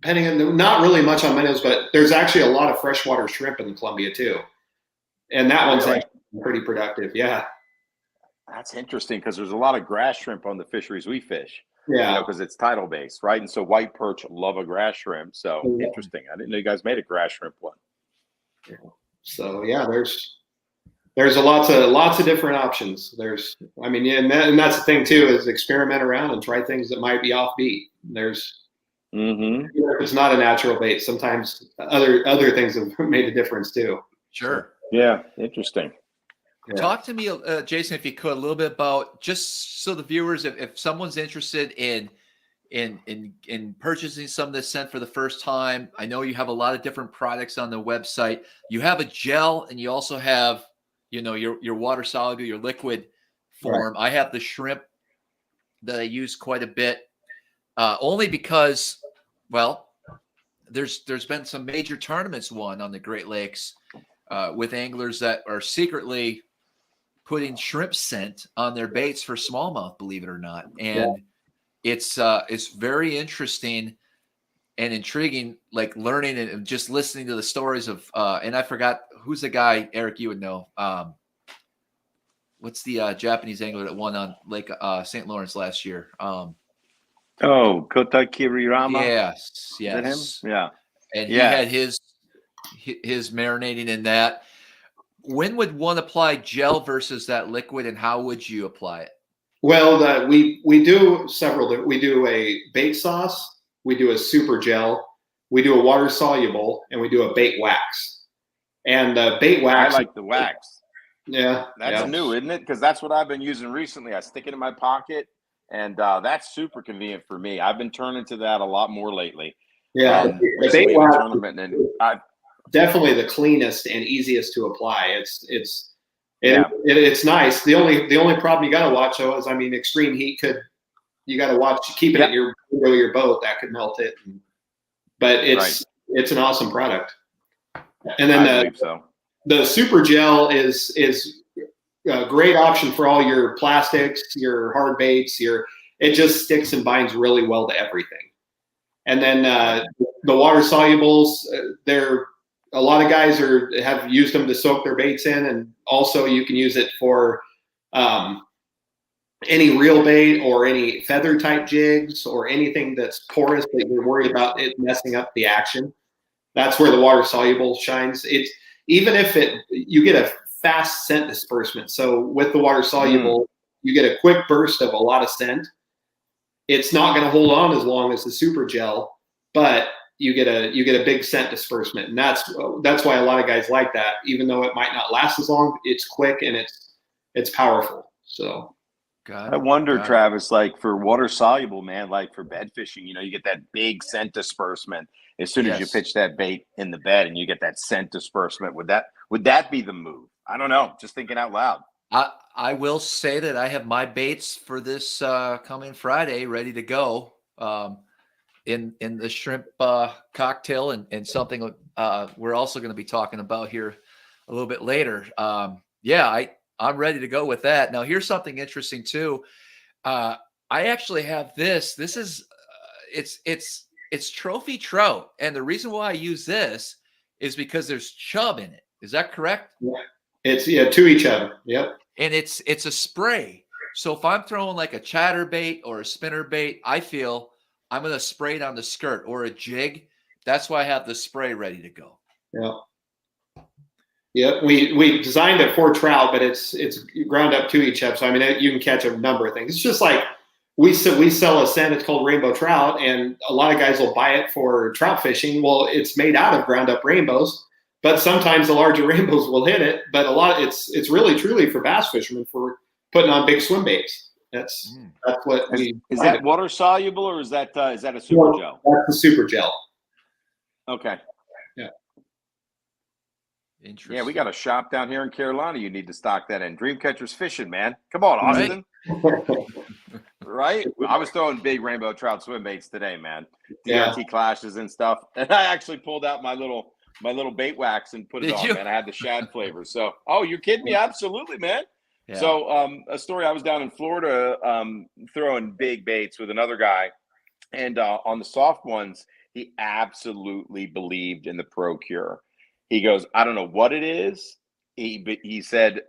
depending on, not really much on minnows, but there's actually a lot of freshwater shrimp in Columbia too. And that one's Really? actually pretty productive. Yeah. That's interesting because there's a lot of grass shrimp on the fisheries we fish. Yeah. Because it's tidal based, right? And so white perch love a grass shrimp. So Yeah. interesting. I didn't know you guys made a grass shrimp one. Yeah. So yeah, there's lots of different options. I mean, yeah, and that's the thing too, is experiment around and try things that might be offbeat. Even if it's not a natural bait, sometimes other things have made a difference too. Sure. Yeah, interesting. Yeah. Talk to me, Jason, if you could, a little bit about, just so the viewers, if someone's interested in purchasing some of this scent for the first time. I know you have a lot of different products on the website. You have a gel, and you also have, your water soluble, your liquid form. Right. I have the shrimp that I use quite a bit, only because, well, there's been some major tournaments won on the Great Lakes with anglers that are secretly putting shrimp scent on their baits for smallmouth, believe it or not. And it's very interesting and intriguing, like learning and just listening to the stories of, and I forgot, who's the guy, Eric, you would know. What's the Japanese angler that won on Lake St. Lawrence last year? Kota Kirirama. Yes. Is that him? Yeah. And he had his marinating in that. When would one apply gel versus that liquid, and how would you apply it? Well, we do several. We do a bait sauce, we do a super gel, we do a water soluble, and we do a bait wax. And bait wax. I like the wax. Yeah, that's new, isn't it? Because that's what I've been using recently. I stick it in my pocket, and that's super convenient for me. I've been turning to that a lot more lately. Yeah, the bait wax tournament, and definitely the cleanest and easiest to apply. It's nice. The only problem you got to watch though is, I mean, extreme heat you got to watch, keep it at your boat, that could melt it. But it's an awesome product. And then the super gel is a great option for all your plastics, your hard baits. It just sticks and binds really well to everything. And then the water solubles, a lot of guys have used them to soak their baits in, and also you can use it for any reel bait or any feather type jigs or anything that's porous that you're worried about it messing up the action. That's where the water soluble shines. It's even if you get a fast scent disbursement. So with the water soluble, you get a quick burst of a lot of scent. It's not going to hold on as long as the super gel, but you get a big scent disbursement, and that's why a lot of guys like that. Even though it might not last as long, it's quick and it's powerful. So, I wonder, Travis, like for water soluble, man, like for bed fishing, you get that big scent disbursement as soon as you pitch that bait in the bed, and you get that scent disbursement. Would that be the move? I don't know. Just thinking out loud. I will say that I have my baits for this coming Friday ready to go. In the shrimp cocktail and something we're also going to be talking about here a little bit later. I'm ready to go with that. Now, here's something interesting too. I actually have this. This is it's trophy trout, and the reason why I use this is because there's chub in it. Is that correct? Yeah, it's to each other. Yep. And it's a spray. So if I'm throwing like a chatter bait or a spinner bait, I feel I'm going to spray it on the skirt or a jig. That's why I have the spray ready to go. Yeah. Yeah. We designed it for trout, but it's ground up to each other. So, I mean, you can catch a number of things. It's just like we sell a scent. It's called rainbow trout, and a lot of guys will buy it for trout fishing. Well, it's made out of ground up rainbows, but sometimes the larger rainbows will hit it. But it's really truly for bass fishermen for putting on big swim baits. That's what we. Is that water soluble, or is that a super gel? That's the super gel. Okay. Yeah. Interesting. Yeah, we got a shop down here in Carolina. You need to stock that in. Dreamcatchers Fishing, man. Come on, Austin. Right? I was throwing big rainbow trout swim baits today, man. DRT clashes and stuff. And I actually pulled out my little bait wax and put it on, man. I had the shad flavor. So, you're kidding me? Absolutely, man. Yeah. So a story, I was down in Florida throwing big baits with another guy, and on the soft ones, he absolutely believed in the ProCure. He goes, I don't know what it is. He said,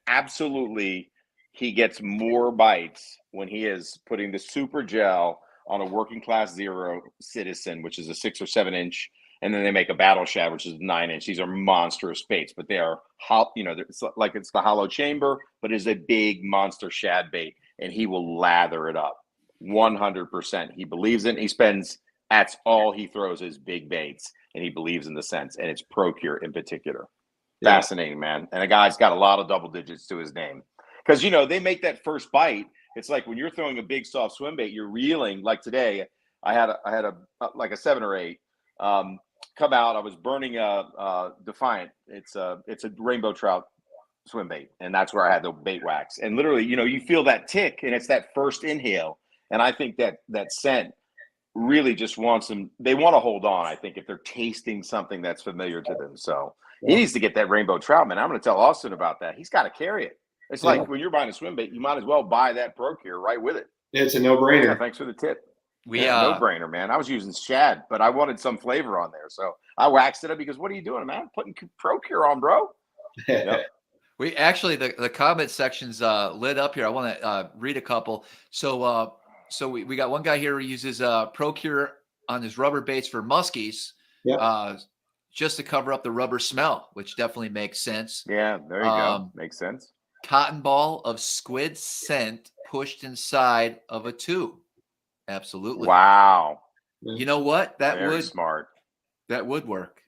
absolutely, he gets more bites when he is putting the super gel on a working class 0 citizen, which is a 6 or 7 inch, and then they make a battle shad, which is 9 inch. These are monstrous baits, but they are it's like it's the hollow chamber, but it's a big monster shad bait, and he will lather it up 100%. He believes in it. That's all he throws is big baits, and he believes in the scents, and it's ProCure in particular. Yeah. Fascinating, man. And the guy's got a lot of double digits to his name. Because, they make that first bite. It's like when you're throwing a big soft swim bait, you're reeling. Like today, I had like a 7 or 8 come out. I was burning a Defiant. It's a rainbow trout swim bait, and that's where I had the bait wax. And literally, you feel that tick, and it's that first inhale. And I think that scent really just wants them. They want to hold on, I think, if they're tasting something that's familiar to them. So he needs to get that rainbow trout, man. I'm going to tell Austin about that. He's got to carry it. It's like when you're buying a swim bait, you might as well buy that ProCure right with it. It's a no-brainer. Yeah, thanks for the tip. No-brainer, man. I was using shad, but I wanted some flavor on there. So I waxed it up because what are you doing, man? I'm putting ProCure on, bro. Yep. We actually, the comment section's lit up here. I want to read a couple. So we got one guy here who uses ProCure on his rubber baits for muskies, just to cover up the rubber smell, which definitely makes sense. Yeah, there you go. Makes sense. Cotton ball of squid scent pushed inside of a tube. Absolutely. Wow. You know what? That Very would smart. That would work.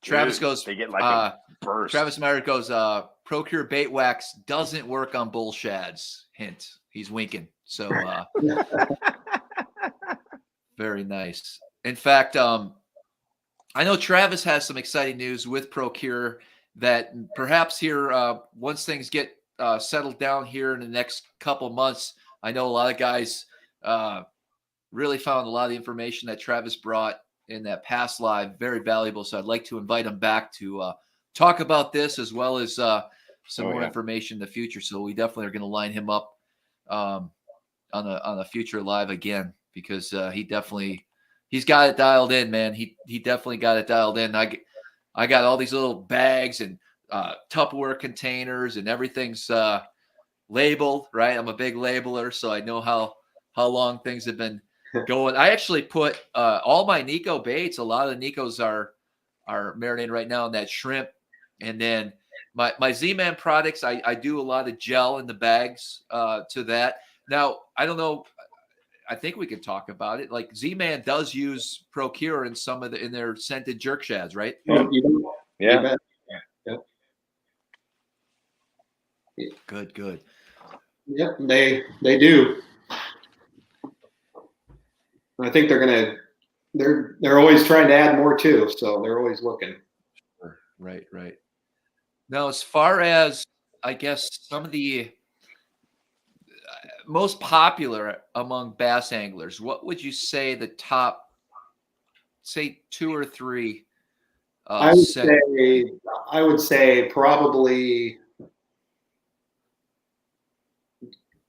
Travis goes. They get like a burst. Travis Meyer goes. ProCure bait wax doesn't work on bull shads. Hint. He's winking. So very nice. In fact, I know Travis has some exciting news with ProCure that perhaps here, once things get settled down here in the next couple months, I know a lot of guys really found a lot of the information that Travis brought in that past live very valuable. So I'd like to invite him back to talk about this as well as some more information in the future. So we definitely are going to line him up on a future live again, because he's got it dialed in, man. He definitely got it dialed in. I got all these little bags and Tupperware containers, and everything's labeled, right? I'm a big labeler, so I know how long things have been going. I actually put all my Nico baits. A lot of the Nicos are marinated right now in that shrimp, and then my Z-Man products. I do a lot of gel in the bags to that. Now I don't know. I think we could talk about it. Like Z-Man does use ProCure in some of in their scented jerk shads, right? Yeah. Good. Yep, they do. I think they're always trying to add more too, so they're always looking. Right. Now, as far as I guess some of the most popular among bass anglers, what would you say the top, say 2 or 3? I would say probably,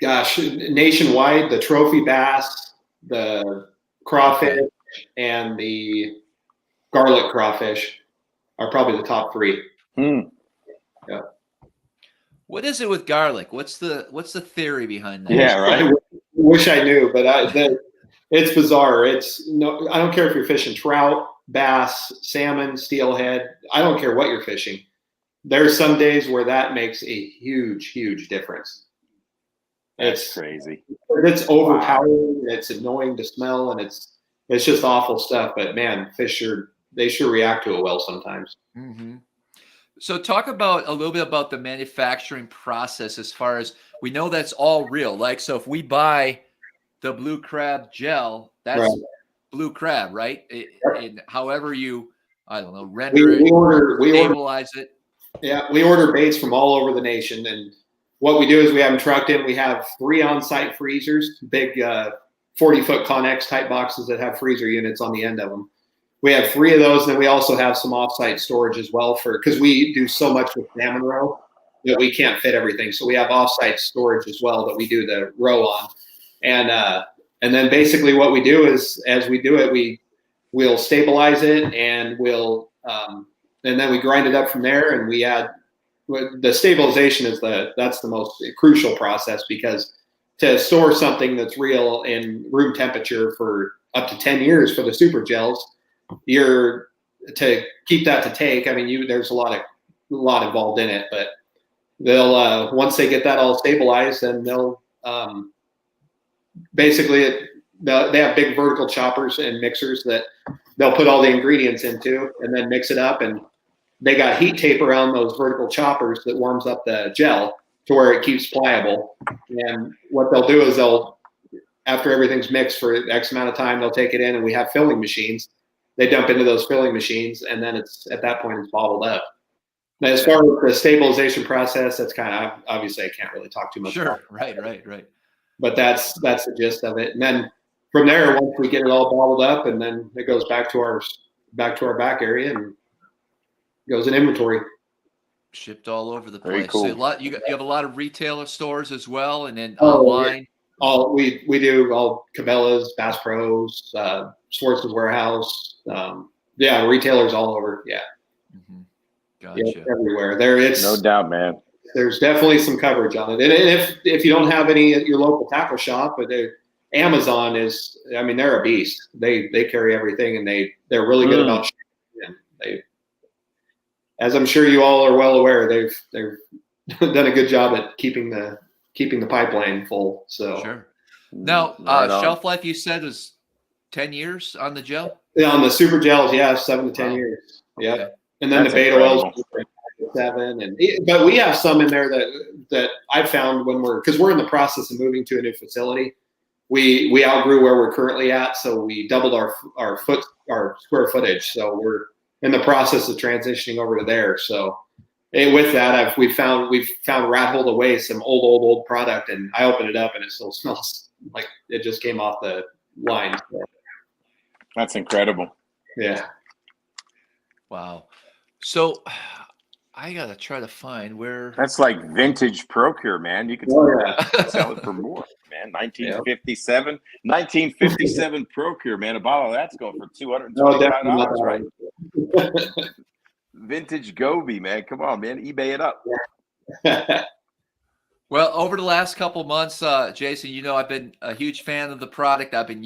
gosh, nationwide, the trophy bass, the crawfish, and the garlic crawfish are probably the top 3. Yeah. What is it with garlic? What's the theory behind that? Yeah, right. I wish I knew, but it's bizarre. I don't care if you're fishing trout, bass, salmon, steelhead. I don't care what you're fishing. There's some days where that makes a huge, huge difference. It's crazy. It's overpowering. Wow. It's annoying to smell, and it's just awful stuff. But man, fish they sure react to it well sometimes. Mm-hmm. So talk about a little bit about the manufacturing process, as far as we know that's all real. Like, so if we buy the blue crab gel, that's right. Blue crab, right? And however you, I don't know, render we stabilize it. Yeah, we order baits from all over the nation, and what we do is we have them trucked in. We have 3 on-site freezers, big 40-foot Connex type boxes that have freezer units on the end of them. We have 3 of those, and then we also have some off-site storage as well, because we do so much with salmon roe that we can't fit everything. So we have off-site storage as well that we do the roe on, and And then basically what we do is, as we do it, we'll stabilize it, and and then we grind it up from there, and we add the stabilization that's the most crucial process, because to store something that's real in room temperature for up to 10 years for the super gels, to keep that to take. I mean, there's a lot involved in it, but they'll once they get that all stabilized, then they'll basically they have big vertical choppers and mixers that they'll put all the ingredients into, and then mix it up, and they got heat tape around those vertical choppers that warms up the gel to where it keeps pliable. And what they'll do is after everything's mixed for X amount of time, they'll take it in, and we have filling machines. They dump into those filling machines, and then at that point it's bottled up. Now, as far as the stabilization process, that's kind of, obviously I can't really talk too much about it. Right. But that's the gist of it. And then from there, once we get it all bottled up, and then it goes back to our back area and goes in inventory. Shipped all over the Very place. cool. So you have a lot of retailer stores as well, and then online. We do all Cabela's, Bass Pros, Schwartz's Warehouse. Retailers all over. Yeah. Mm-hmm. Gotcha. Everywhere. No doubt, man. There's definitely some coverage on it. And if you don't have any at your local tackle shop, but Amazon is, I mean, they're a beast. They carry everything, and they're really good about shipping. And as I'm sure you all are well aware, they've done a good job at keeping the pipeline full. So sure. Now, shelf life, you said, is 10 years on the gel? Yeah, on the super gels, 7 to 10 years. Yeah. Okay. And then That's the beta oils, incredible. 7. But we have some in there that I found because we're in the process of moving to a new facility. We outgrew where we're currently at, so we doubled our square footage. So we're in the process of transitioning over to there. So with that, we've found rat hole away some old product, and I opened it up, and it still smells like it just came off the line. So, That's incredible. yeah. Wow. So I gotta try to find where. That's like vintage Procure, man. You can sell it for more, man. 1957 Procure, man. A bottle of that's going for $225, right? Vintage Gobi, man. Come on, man. eBay it up. Well, over the last couple months, Jason, I've been a huge fan of the product. I've been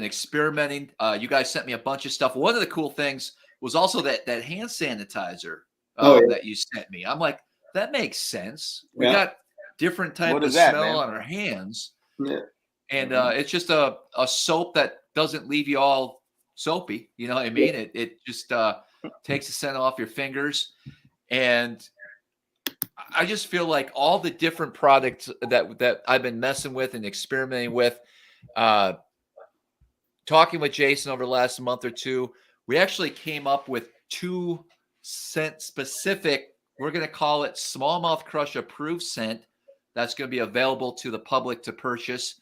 experimenting. You guys sent me a bunch of stuff. One of the cool things was also that hand sanitizer that you sent me. I'm like, that makes sense. We got different type of smell on our hands. Yeah. And it's just a soap that doesn't leave you all soapy. You know what I mean? It just takes the scent off your fingers. And I just feel like all the different products that I've been messing with and experimenting with, talking with Jason over the last month or two, we actually came up with 2 scent specific. We're going to call it SmallmouthCrush approved scent. That's going to be available to the public to purchase.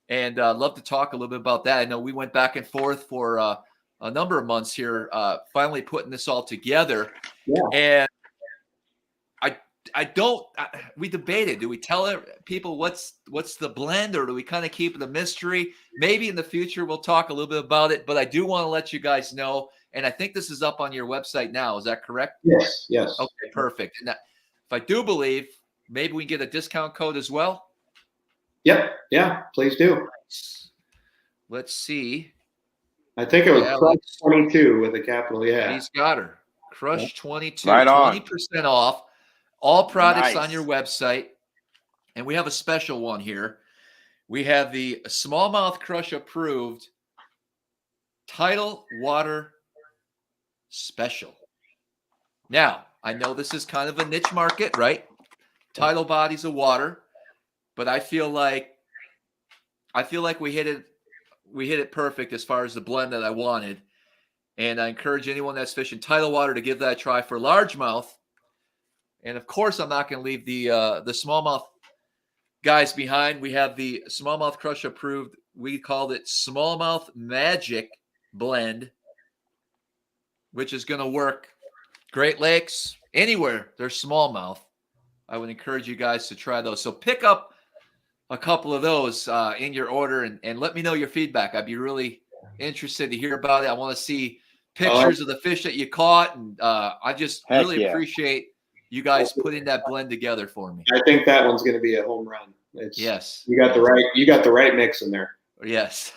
And I'd love to talk a little bit about that. I know we went back and forth for a number of months here, finally putting this all together. Yeah. And we debated, do we tell people what's the blend, or do we kind of keep it a mystery? Maybe in the future we'll talk a little bit about it, but I do want to let you guys know, and I think this is up on your website now. Is that correct? Yes. Okay, perfect. And if I do believe, maybe we get a discount code as well? Yep. Yeah, please do. Let's see. I think it was Crush 22 with a capital. Yeah. He's got her. Crush 22. Right on. 20% off. All products Nice. on your website. And we have a special one here. We have the SmallmouthCrush approved Tidal Water Special. Now, I know this is kind of a niche market, right? Tidal bodies of water, but I feel like we hit it perfect as far as the blend that I wanted. And I encourage anyone that's fishing tidal water to give that a try for largemouth. And of course, I'm not going to leave the smallmouth guys behind. We have the SmallmouthCrush approved. We called it Smallmouth Magic Blend, which is going to work Great Lakes, anywhere there's smallmouth. I would encourage you guys to try those. So pick up a couple of those in your order and let me know your feedback. I'd be really interested to hear about it. I want to see pictures of the fish that you caught. And I just Heck really yeah. appreciate you guys putting that blend together for me. I think that one's going to be a home run. Yes. You got the right mix in there. Yes.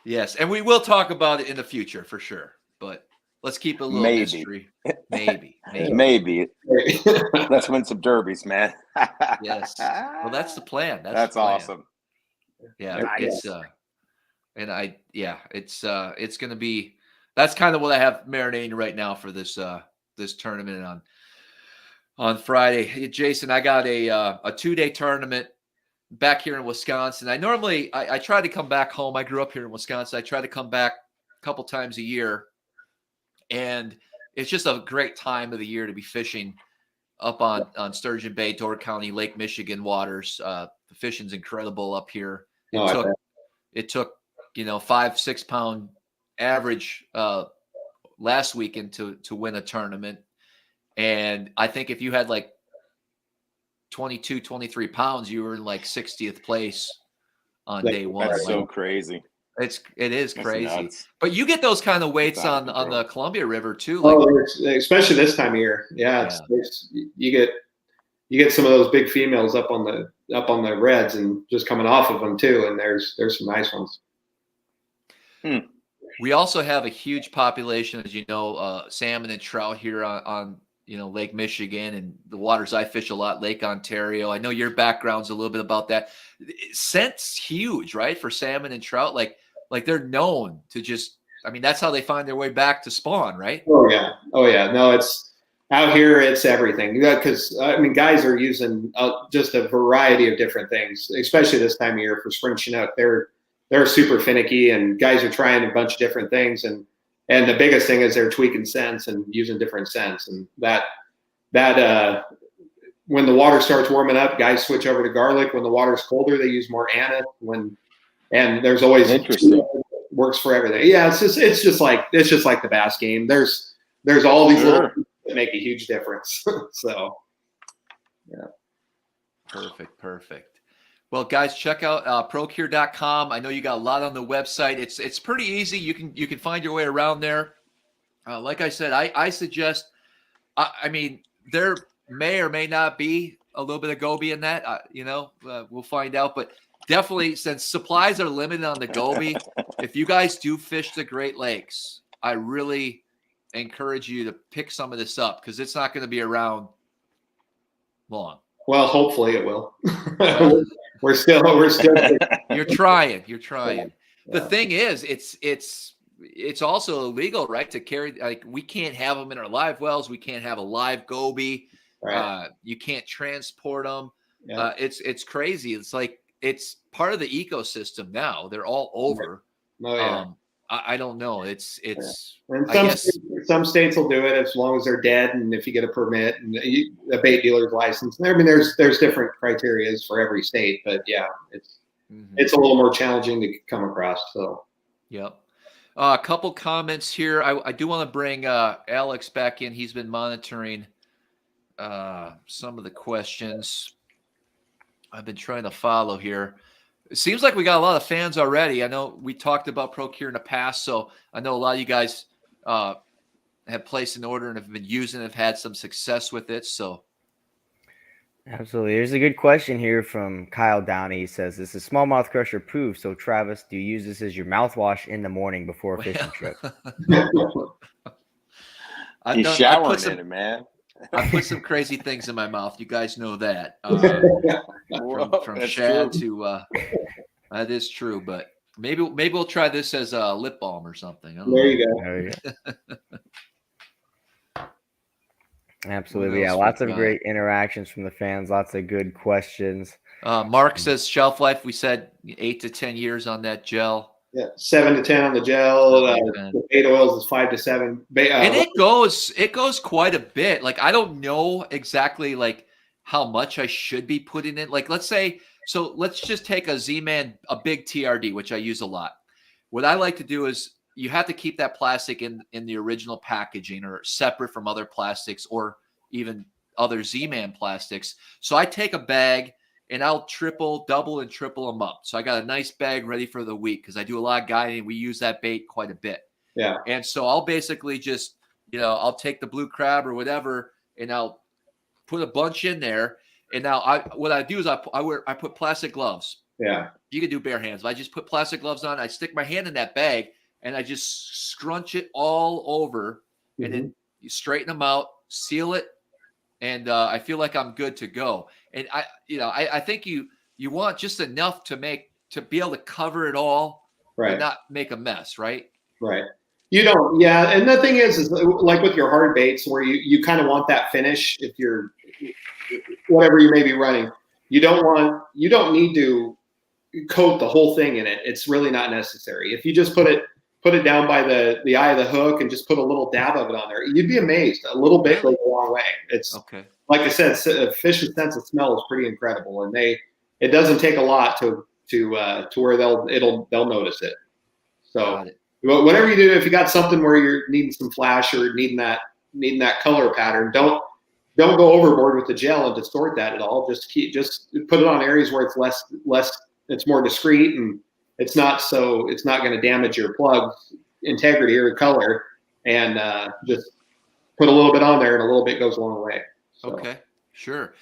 Yes. And we will talk about it in the future for sure. But let's keep it a little mystery. Maybe. Let's win some derbies, man. Yes. Well, that's the plan. That's the plan. awesome. Yeah. Nice. It's going to be, that's kind of what I have marinating right now for this tournament on Friday. Hey, Jason, I got a 2-day tournament back here in Wisconsin. I try to come back home. I grew up here in Wisconsin. I try to come back a couple times a year, and it's just a great time of the year to be fishing up on Sturgeon Bay, Door County, Lake Michigan waters. The fishing's incredible up here. It took 5-6 pound average last weekend to win a tournament. And I think if you had like 22, 23 pounds, you were in like 60th place on day one. That's so crazy. It is That's crazy. nuts. But you get those kind of weights on the Columbia River too. Especially this time of year. Yeah. You get some of those big females up on the reds and just coming off of them too. And there's some nice ones. We also have a huge population, as you know, salmon and trout here on Lake Michigan, and the waters I fish a lot, Lake Ontario. I know your background's a little bit about that. Scent's huge, right? For salmon and trout, like they're known to just, that's how they find their way back to spawn, right? Oh yeah. No, it's out here. It's everything. Because guys are using just a variety of different things, especially this time of year for spring Chinook. They're super finicky, and guys are trying a bunch of different things. And the biggest thing is they're tweaking scents and using different scents. And that when the water starts warming up, guys switch over to garlic. When the water's colder, they use more anise. And there's always interesting. Works for everything. Yeah, it's just like the bass game. There's all these little things that make a huge difference. So yeah. Perfect. Well, guys, check out procure.com. I know you got a lot on the website. It's pretty easy. You can find your way around there. Like I said, I suggest. There may or may not be a little bit of goby in that. We'll find out. But definitely, since supplies are limited on the goby, if you guys do fish the Great Lakes, I really encourage you to pick some of this up because it's not going to be around long. Well, hopefully it will. We're still. You're trying. The thing is, it's also illegal, right? To carry, like, we can't have them in our live wells. We can't have a live goby. Right. You can't transport them. Yeah. It's crazy. It's like it's part of the ecosystem now. They're all over. Oh yeah. I don't know. It's. And some states will do it as long as they're dead, and if you get a permit and a bait dealer's license. There's different criteria for every state, but yeah, it's a little more challenging to come across. So, yep. A couple comments here. I do want to bring Alex back in. He's been monitoring some of the questions. I've been trying to follow here. It seems like we got a lot of fans already. I know we talked about Procure in the past, so I know a lot of you guys have placed an order and have been using it, have had some success with it. So, absolutely. There's a good question here from Kyle Downey. He says, "This is Smallmouth Crush approved. So, Travis, do you use this as your mouthwash in the morning before a fishing trip?" He's showering in it, man. I put some crazy things in my mouth. You guys know that. From shad to that is true, but maybe we'll try this as a lip balm or something. There you go. Absolutely. Yeah, lots of great interactions from the fans, lots of good questions. Mark says shelf life, we said 8 to 10 years on that gel. Yeah, 7 to 10 on the gel. The bait oils is 5 to 7. And it goes quite a bit. Like, I don't know exactly like how much I should be putting in. Like, let's just take a Z-Man, a big TRD, which I use a lot. What I like to do is you have to keep that plastic in the original packaging or separate from other plastics or even other Z-Man plastics. So I take a bag and I'll triple, double, and triple them up. So I got a nice bag ready for the week because I do a lot of guiding. We use that bait quite a bit. Yeah. And so I'll basically just, I'll take the blue crab or whatever, and I'll put a bunch in there. And now what I do is I put plastic gloves. Yeah. You can do bare hands. But I just put plastic gloves on. I stick my hand in that bag and I just scrunch it all over, and then you straighten them out, seal it, and I feel like I'm good to go. And I think you want just enough to be able to cover it all, Right. but not make a mess, right? Right. You don't, yeah. And the thing is like with your hard baits where you kind of want that finish if you're, whatever you may be running, you don't need to coat the whole thing in it. It's really not necessary. If you just put it down by the eye of the hook and just put a little dab of it on there, you'd be amazed. A little bit goes a long way. It's okay. Like I said, a fish's sense of smell is pretty incredible, and it doesn't take a lot to where they'll notice it. So whatever you do, if you got something where you're needing some flash or needing that color pattern, don't go overboard with the gel and distort that at all. Just put it on areas where it's less it's more discreet, and it's not going to damage your plug's integrity or color, and just put a little bit on there, and a little bit goes a long way. So. Okay, sure.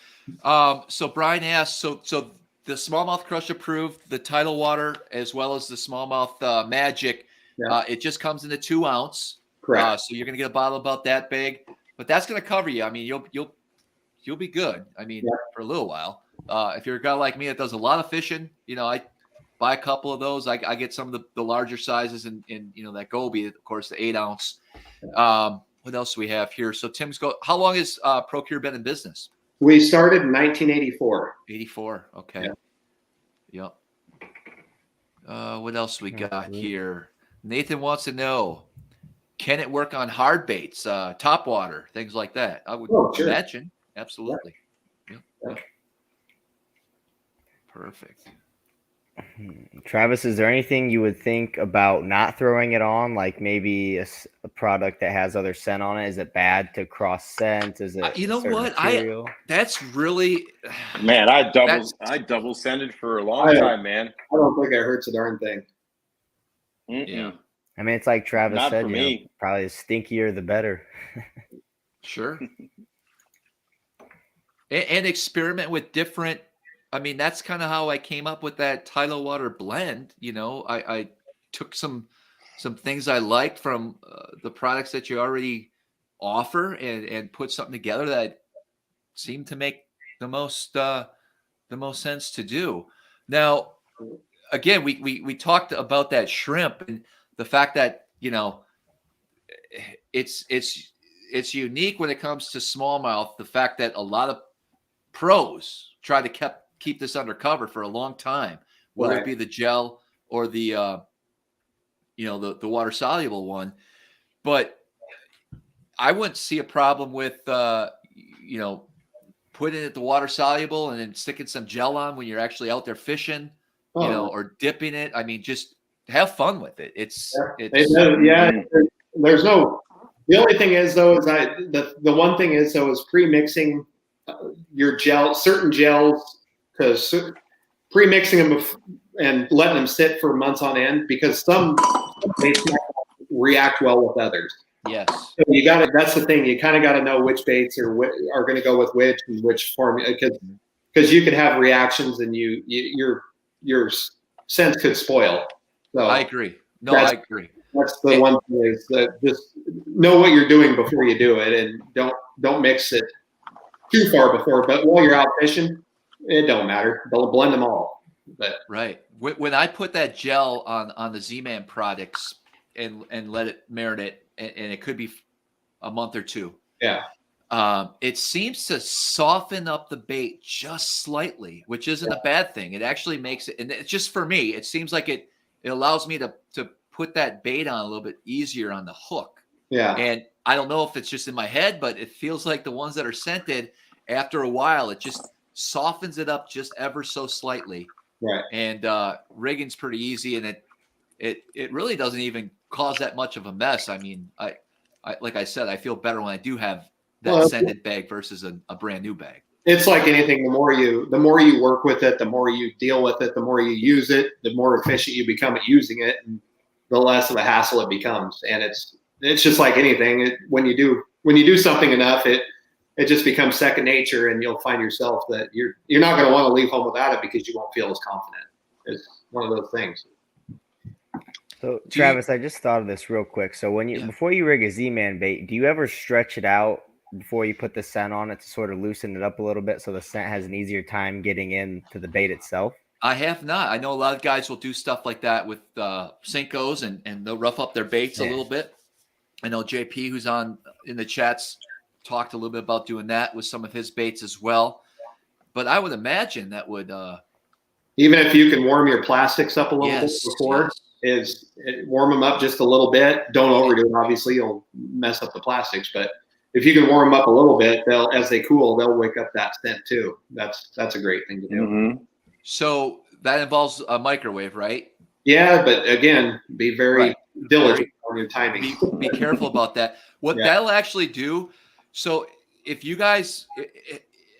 So Brian asked, so the Smallmouth Crush approved, the Tidal Water as well as the Smallmouth Magic. Yeah. It just comes in a 2 ounce. Correct. So you're gonna get a bottle about that big, but that's gonna cover you. I mean, you'll be good. I mean, for a little while. If you're a guy like me that does a lot of fishing, I buy a couple of those. I get some of the larger sizes and that Goby, of course, the 8 ounce. What else do we have here? So Tim's how long has Procure been in business? We started in 1984. 84. Okay. Yep. What else we got here? Nathan wants to know, can it work on hard baits, top water, things like that? I would imagine. Absolutely. Yep. Perfect. Travis, is there anything you would think about not throwing it on? Like maybe a product that has other scent on it? Is it bad to cross scent? Is it you know what? material? That's really, man, I double scented for a long time, man. I don't think it hurts a darn thing. yeah. I mean, it's like Travis Not said, for me. Probably the stinkier the better. Sure. and experiment with different. I mean, that's kind of how I came up with that Tidal Water blend. I took some things I liked from the products that you already offer and put something together that seemed to make the most sense to do. Now, again, we talked about that shrimp and the fact that it's unique when it comes to smallmouth. The fact that a lot of pros try to keep this undercover for a long time, whether it be the gel or the the water soluble one. But I wouldn't see a problem with putting it the water soluble and then sticking some gel on when you're actually out there fishing, or dipping it. I mean, just have fun with it. There's no. The only thing is though is the one thing is though is pre-mixing your certain gels, because pre-mixing them and letting them sit for months on end, because some they react well with others. Yes. So that's the thing. You kind of got to know which baits are going to go with which and which form, because you could have reactions and your sense could spoil. So I agree. I agree. That's the one thing is that just know what you're doing before you do it, and don't mix it too far before. But while you're out fishing, it don't matter. They'll blend them all. But right. When I put that gel on the Z-Man products and let it marinate, and it could be a month or two. Yeah. It seems to soften up the bait just slightly, which isn't a bad thing. It actually makes it, and it's just for me, it seems like it allows me to put that bait on a little bit easier on the hook. Yeah. And I don't know if it's just in my head, but it feels like the ones that are scented, after a while, it just softens it up just ever so slightly. Right. And rigging's pretty easy, and it really doesn't even cause that much of a mess. I mean, I like I said, I feel better when I do have that scented bag versus a brand new bag. it's like anything. The more you work with it, the more you deal with it, the more you use it, the more efficient you become at using it, and the less of a hassle it becomes. And it's just like anything. When you do something enough, it just becomes second nature, and you'll find yourself that you're not going to want to leave home without it because you won't feel as confident. It's one of those things. So Travis, I just thought of this real quick. So before you rig a Z-Man bait, do you ever stretch it out before you put the scent on it to sort of loosen it up a little bit so the scent has an easier time getting into the bait itself? I have not. I know a lot of guys will do stuff like that with Cincos, and they'll rough up their baits a little bit. I know JP, who's on in the chats, talked a little bit about doing that with some of his baits as well. But I would imagine that would even if you can warm your plastics up a little bit before, warm them up just a little bit. Don't overdo it. Obviously, you'll mess up the plastics. But if you can warm them up a little bit, as they cool, they'll wake up that scent too. That's a great thing to do. Mm-hmm. So that involves a microwave, right? Yeah, but again, be very diligent on your timing. Be careful about that. What that'll actually do. So if you guys,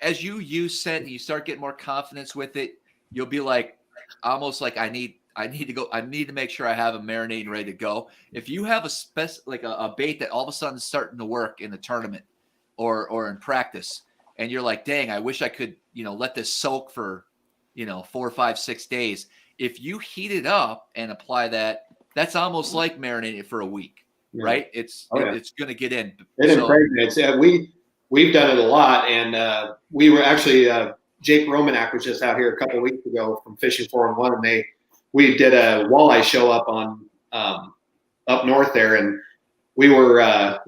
as you use scent and you start getting more confidence with it, you'll be like, almost like I need to make sure I have a marinating ready to go. If you have a bait that all of a sudden is starting to work in the tournament or in practice, and you're like, dang, I wish I could, let this soak for, 4, 5, 6 days. If you heat it up and apply that, that's almost like marinating it for a week, right? It's going to get in. It impregnates. We've done it a lot, and we were actually Jake Romanak was just out here a couple of weeks ago from Fishing 4-in-1, and we did a walleye show up on up north there, and we were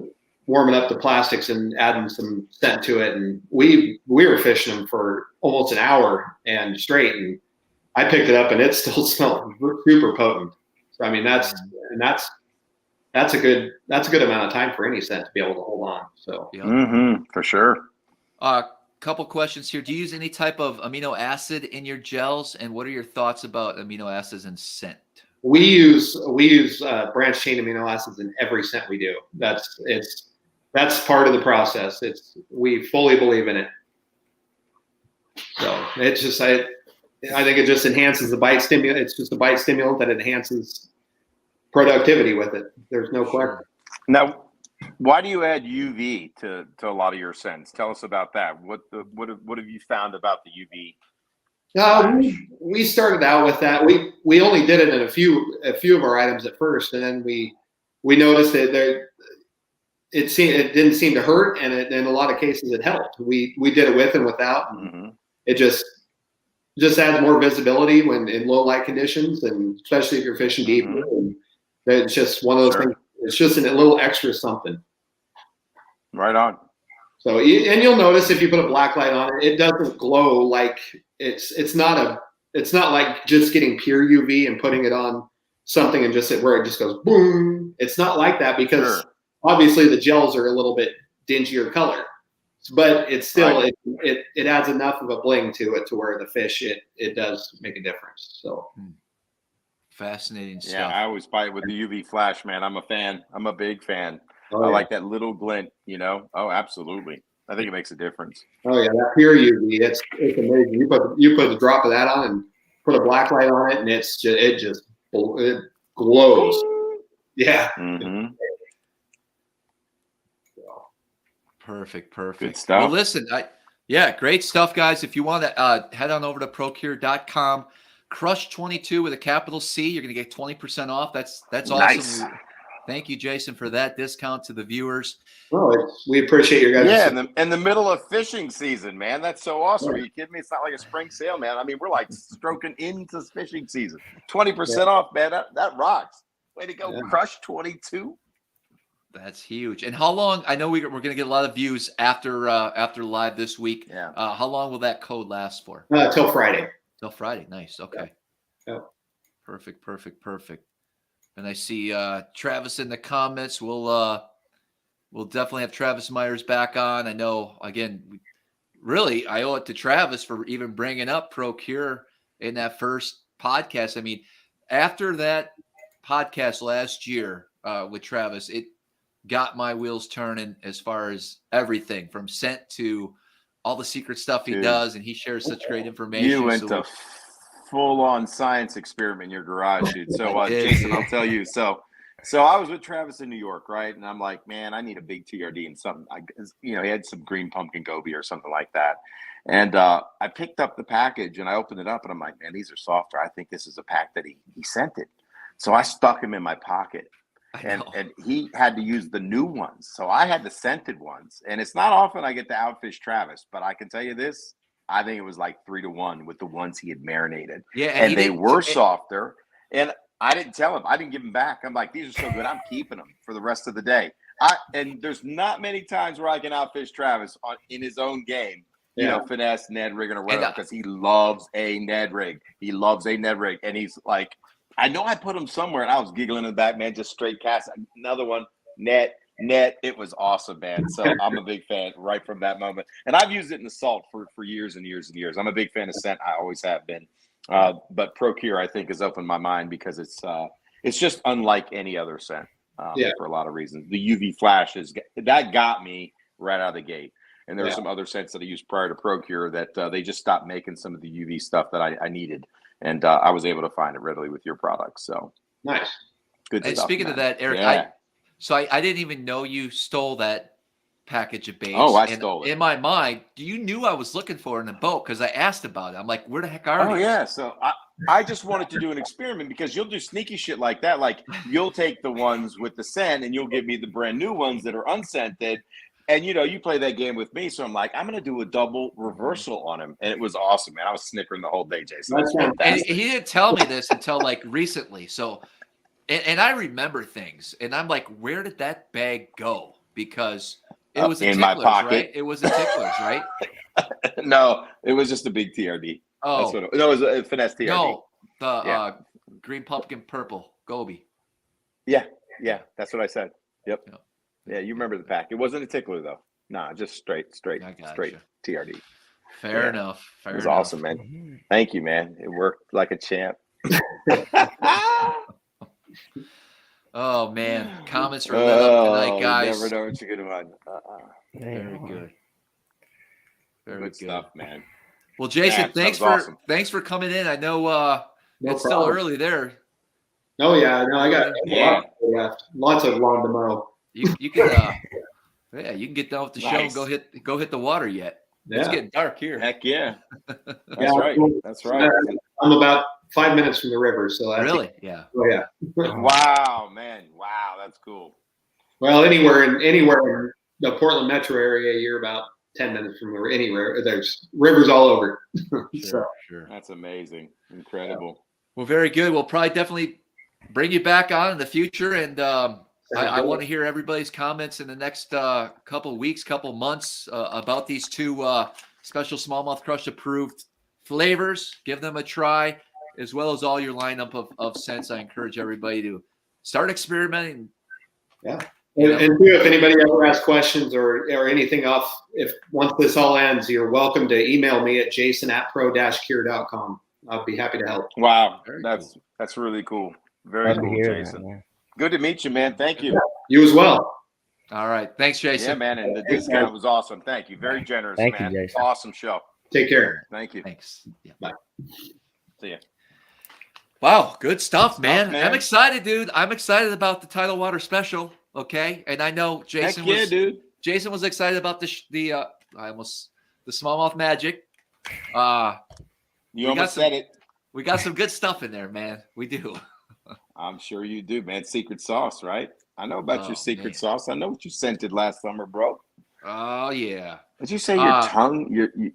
warming up the plastics and adding some scent to it, and we were fishing them for almost an hour and straight, and I picked it up and it still smelled super potent. So I mean that's a good amount of time for any scent to be able to hold on. So for sure. Couple questions here. Do you use any type of amino acid in your gels, and what are your thoughts about amino acids and scent? We use branched chain amino acids in every scent we do. That's part of the process. We fully believe in it. So it's just I think it just enhances the bite stimulant. It's just a bite stimulant that enhances productivity with it. There's no question. Now, why do you add UV to a lot of your scents? Tell us about that. What have you found about the UV? We started out with that. We only did it in a few of our items at first, and then we noticed that it didn't seem to hurt, and in a lot of cases it helped. We did it with and without. And it just adds more visibility when in low light conditions, and especially if you're fishing deep. And it's just one of those things. It's just a little extra something. Right on. So, and you'll notice if you put a black light on it, it doesn't glow like it's not like just getting pure UV and putting it on something and just where it just goes boom. It's not like that obviously the gels are a little bit dingier color, but it's still it adds enough of a bling to it to where the fish it does make a difference. So. Fascinating stuff. Yeah, I always buy it with the UV flash, man. I'm a fan. I'm a big fan. Oh, I like that little glint, Oh, absolutely. I think it makes a difference. Oh yeah, that pure UV, it's amazing. You put a drop of that on and put a black light on it, and it glows. Yeah. Perfect. Good stuff. Well, listen, great stuff, guys. If you want to head on over to procure.com. Crush 22 with a capital C. You're going to get 20% off. That's nice. Awesome. Thank you, Jason, for that discount to the viewers. Oh, we appreciate your guys. Yeah, in the middle of fishing season, man. That's so awesome. Are you kidding me? It's not like a spring sale, man. I mean, we're like stroking into fishing season. 20% off, man. That rocks. Way to go, Crush 22. That's huge. And how long? I know we're going to get a lot of views after live this week. Yeah. How long will that code last for? Till Friday. Till Friday. Nice. Okay. Yeah. Perfect. And I see Travis in the comments. We'll definitely have Travis Myers back on. I know, again, really, I owe it to Travis for even bringing up Procure in that first podcast. I mean, after that podcast last year with Travis, it got my wheels turning as far as everything from scent to all the secret stuff he Dude. does, and he shares such great information. You went so to full-on science experiment in your garage, dude. So, I did, Jason, dude. I'll tell you. So I was with Travis in New York, right? And I'm like, man, I need a big TRD and something. He had some green pumpkin goby or something like that. And I picked up the package and I opened it up and I'm like, man, these are softer. I think this is a pack that he sent it. So I stuck him in my pocket. And he had to use the new ones. So I had the scented ones. And it's not often I get to outfish Travis, but I can tell you this. I think it was like 3-1 with the ones he had marinated. Yeah, and they were softer. And I didn't tell him. I didn't give them back. I'm like, these are so good. I'm keeping them for the rest of the day. And there's not many times where I can outfish Travis in his own game. You know, finesse, Ned rigging or whatever, because he loves a Ned rig. He loves a Ned rig. And he's like, I know I put him somewhere, and I was giggling in the back, man, just straight cast. Another one, net. It was awesome, man. So I'm a big fan right from that moment. And I've used it in the salt for years and years and years. I'm a big fan of scent. I always have been. But Procure, I think, has opened my mind because it's just unlike any other scent for a lot of reasons. The UV flashes, that got me right out of the gate. And there were some other scents that I used prior to Procure that they just stopped making some of the UV stuff that I needed. And I was able to find it readily with your products. So nice. Good stuff. And speaking of that, Eric, I didn't even know you stole that package of baits. Oh, I stole it. In my mind, you knew I was looking for it in the boat because I asked about it. I'm like, where the heck are you? Oh, yeah. So I just wanted to do an experiment because you'll do sneaky shit like that. Like you'll take the ones with the scent and you'll give me the brand new ones that are unscented. And, you play that game with me. So I'm like, I'm going to do a double reversal on him. And it was awesome, man. I was snickering the whole day, Jason. And he didn't tell me this until like recently. So, and I remember things. And I'm like, where did that bag go? Because it was in my pocket. Right? It was a Ticklers, right? No, it was just a big TRD. Oh. That's what it was a finesse TRD. No, the green pumpkin purple Gobi. Yeah. That's what I said. Yep. No. Yeah, you remember the pack. It wasn't a tickler though. Nah, just straight TRD. Fair enough. It was awesome, man. Thank you, man. It worked like a champ. Oh man, comments are lit up tonight, guys. Never know what you're gonna find. Very good. Very good stuff, man. Well, Jason, thanks for coming in. I know it's still early there. Oh yeah, no, I got lots of lawn to mow. You can you can get done with the show and go hit the water yet. Yeah. It's getting dark here. Heck yeah. That's right. That's right. I'm about 5 minutes from the river, so that's really? Yeah. Oh yeah. Wow, man. Wow, that's cool. Well, anywhere in the Portland metro area, you're about 10 minutes from anywhere. There's rivers all over. Sure. That's amazing. Incredible. Well, very good. We'll probably definitely bring you back on in the future, and I want to hear everybody's comments in the next couple weeks, couple months about these two special Smallmouth Crush approved flavors. Give them a try, as well as all your lineup of scents. I encourage everybody to start experimenting. Yeah. And if anybody ever has questions or anything off, once this all ends, you're welcome to email me at jason@pro-cure.com. I'll be happy to help. Wow. That's really cool. Very cool, Jason. Man. Good to meet you, man. Thank you. You as well. All right. Thanks, Jason. Yeah, man. And the discount was awesome. Thank you. Very generous, Thank man. You, Jason. Awesome show. Take care. Thank you. Thanks. Yeah. Bye. See ya. Wow. Good stuff, man. I'm excited, dude. I'm excited about the Tidal Water special. Okay. And I know Jason Jason was excited about the Smallmouth Magic. You almost said it. We got some good stuff in there, man. We do. I'm sure you do, man. Secret sauce, right? I know about your secret sauce. I know what you scented last summer, bro. Oh yeah. Did you say your tongue?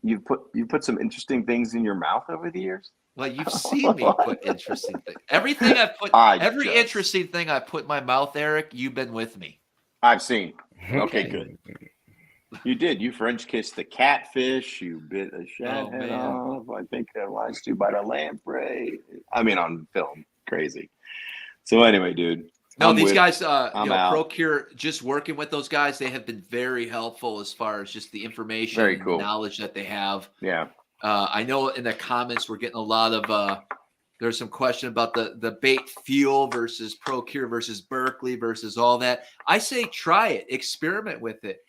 You put some interesting things in your mouth over the years? Well, you've seen me put interesting things. Everything I put, interesting thing I put in my mouth, Eric. You've been with me. I've seen. Okay, good. You did. You French kissed the catfish. You bit a shad head off. I think that was too by the lamprey. I mean, on film. Crazy. So anyway, dude. No, these guys, Procure, just working with those guys, they have been very helpful as far as just the information and knowledge that they have. Yeah. I know in the comments we're getting a lot of there's some question about the bait fuel versus Procure versus Berkeley versus all that. I say try it, experiment with it.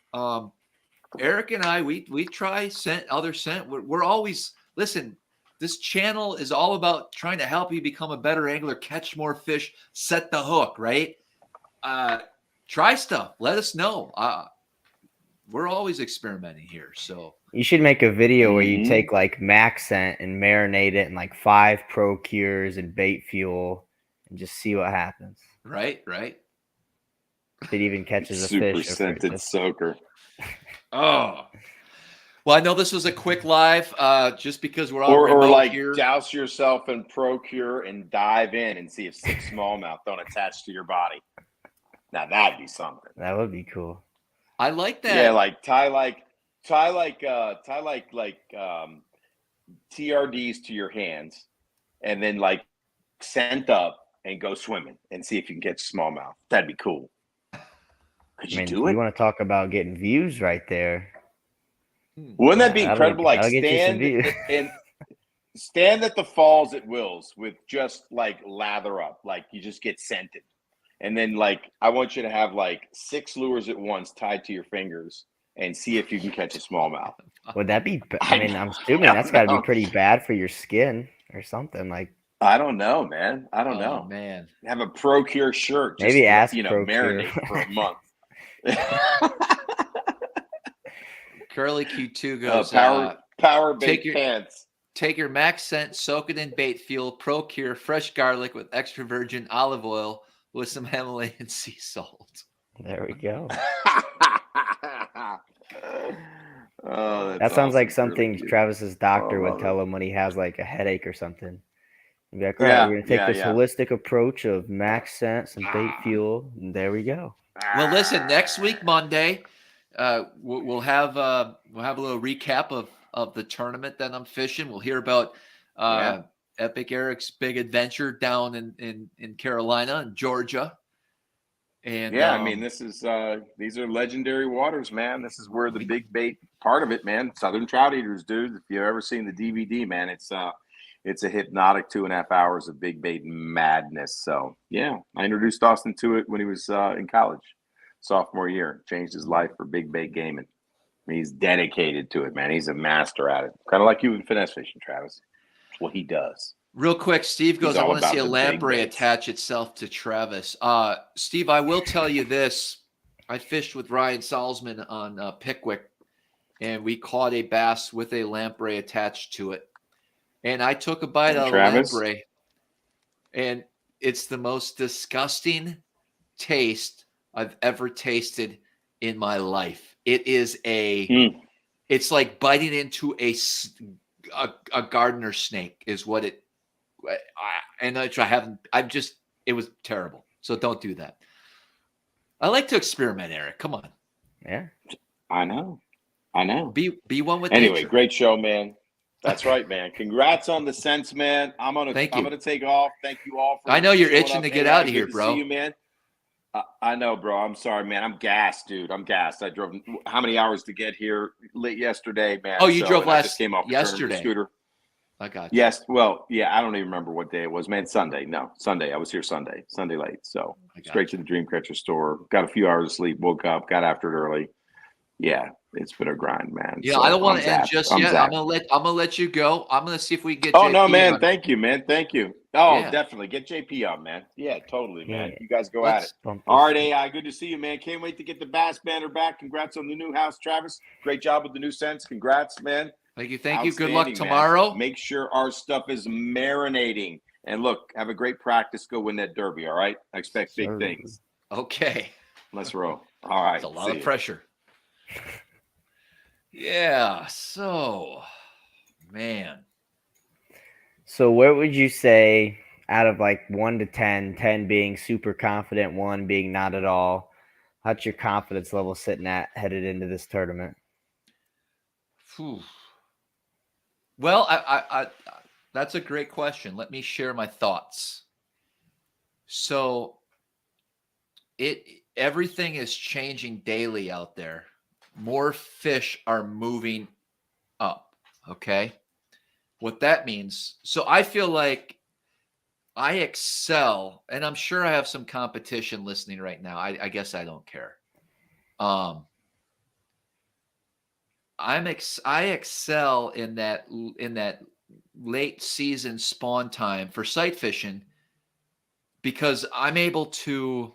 Eric and I, we try other scent. We're always, listen, this channel is all about trying to help you become a better angler, catch more fish, set the hook, right? Try stuff. Let us know. We're always experimenting here. So You should make a video where you Mhm. take like max scent and marinate it in like 5 Pro Cures and bait fuel and just see what happens. right. If it even catches a Super fish. scented soaker. Oh. Well, I know this was a quick live, just because we're all Or remote like here. douse yourself in Procure and dive in and see if 6 smallmouth don't attach to your body. Now that'd be something. That would be cool. I like that. Yeah, like tie TRDs to your hands, and then like scent up and go swimming and see if you can catch smallmouth. That'd be cool. Could you do it? You want to talk about getting views right there? Wouldn't that be That'll- incredible? Like that'll get you some views. stand at the falls at Will's with just like lather up, like you just get scented, and then like I want you to have like 6 lures at once tied to your fingers and see if you can catch a smallmouth. Would that be? I mean, I'm assuming that's got to be pretty bad for your skin or something. Like, I don't know, man. I don't know. Man. Have a Procure shirt. Just, maybe ask Procure. Procure. Marinate for a month. Curly Q2 goes, power bait take your- pants. take your max scent, soak it in bait fuel, Procure fresh garlic with extra virgin olive oil with some Himalayan sea salt. there we go. Oh, That sounds like awesome. something Really cute. Travis's doctor I would love tell him when he has like a headache or something. He'd be like, all right, Yeah, we're gonna take yeah, this yeah. holistic approach of max scent, some bait fuel, and there we go. Well, listen, next week, Monday, we'll have a little recap of the tournament that I'm fishing. We'll hear about Epic Eric's big adventure down in Carolina and Georgia. And I mean, this is these are legendary waters, man. This is where the big bait part of it, man. Southern Trout Eaters, dude. If you've ever seen the DVD, man, it's a hypnotic 2.5 hours of big bait madness. So yeah, I introduced Austin to it when he was in college, sophomore year. Changed his life for big bait gaming. I mean, he's dedicated to it, man. He's a master at it. Kind of like you in finesse fishing, Travis. It's what he does. real quick, Steve goes, He's I all want to see a about the big lamprey baits. attach itself to Travis. Steve, I will tell you this. I fished with Ryan Salzman on Pickwick, and we caught a bass with a lamprey attached to it. And I took a bite out of the Travis? lamprey, and it's the most disgusting taste I've ever tasted in my life. It is it's like biting into a gardener snake is what it, it was terrible. So don't do that. I like to experiment, Eric. Come on. Yeah. I know. Be one with Anyway, nature. great show, man. That's right, man. Congrats on the sense, man. I'm gonna take off. Thank you all for I know you're showing itching up. to get Hey, out of good here, to bro. See you, man. I know, bro. I'm sorry, man. I'm gassed, dude. I'm gassed. I drove how many hours to get here late yesterday, man. Oh, you drove and I just came off yesterday. Scooter. I got you. Yes. Well, yeah. I don't even remember what day it was, man. Sunday. No, Sunday. I was here Sunday late. So straight to the Dreamcatcher store. Got a few hours of sleep. Woke up. Got after it early. Yeah, it's been a grind, man. Yeah, so I don't want to I'm end zapped. just I'm yet. zapped. I'm gonna let you go. I'm gonna see if we can get. Oh JP no, man! on. Thank you, man. Thank you. Oh, Yeah. definitely get JP on, man. Yeah, totally, man. Yeah. You guys go at it. Bump All this right, thing. AI. Good to see you, man. Can't wait to get the bass banner back. Congrats on the new house, Travis. Great job with the new scents. Congrats, man. Thank you. Good luck Outstanding, man. tomorrow. Make sure our stuff is marinating. And look, have a great practice. Go win that derby. All right. I expect big Sure. things. Okay. Let's roll. All right. It's a lot see of ya. pressure. Yeah. So, man. So where would you say out of like 1 to 10, 10 being super confident, 1 being not at all, how's your confidence level sitting at headed into this tournament? Whew. Well, I that's a great question. Let me share my thoughts. So, everything is changing daily out there. More fish are moving up. Okay. What that means. So I feel like I excel, and I'm sure I have some competition listening right now. I guess I don't care. I excel in that late season spawn time for sight fishing because I'm able to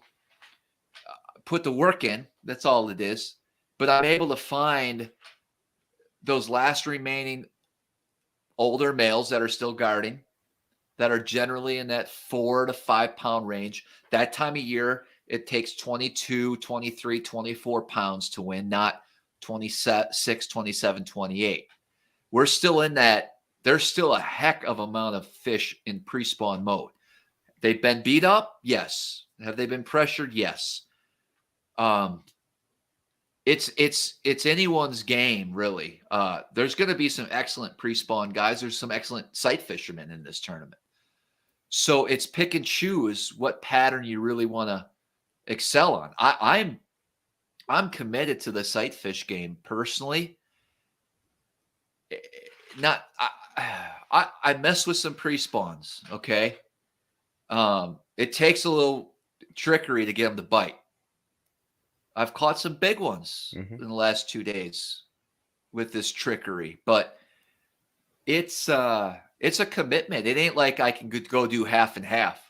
put the work in. That's all it is. But I'm able to find those last remaining older males that are still guarding, that are generally in that 4 to 5 pound range. That time of year, it takes 22, 23, 24 pounds to win, not 26, 27, 28. We're still in that. There's still a heck of amount of fish in pre-spawn mode. They've been beat up? Yes. Have they been pressured? Yes. It's anyone's game, really. There's going to be some excellent pre-spawn guys. There's some excellent sight fishermen in this tournament. So it's pick and choose what pattern you really want to excel on. I'm committed to the sight fish game personally. Not I mess with some pre-spawns. Okay, it takes a little trickery to get them to bite. I've caught some big ones in the last 2 days with this trickery, but it's a commitment. It ain't like I can go do half and half,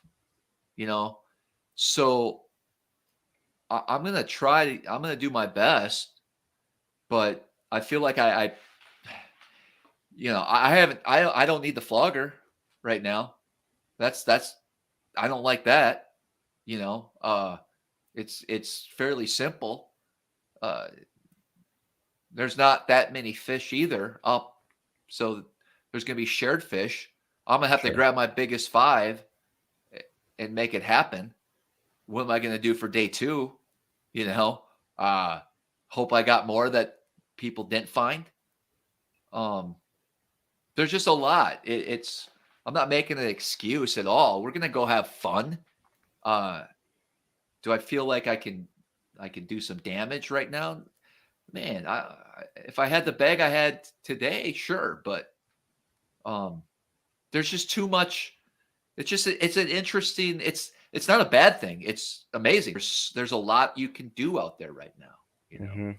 you know. So I'm gonna try. I'm gonna do my best, but I feel like I don't need the flogger right now. That's I don't like that. You know, it's fairly simple. There's not that many fish either up, so there's going to be shared fish. I'm going to have to grab my biggest 5 and make it happen. What am I going to do for day 2? You know, hope I got more that people didn't find. There's just a lot. I'm not making an excuse at all. We're going to go have fun. Do I feel like I can do some damage right now? Man, if I had the bag I had today, sure, but there's just too much. It's an interesting. It's not a bad thing. It's amazing. There's a lot you can do out there right now. You know.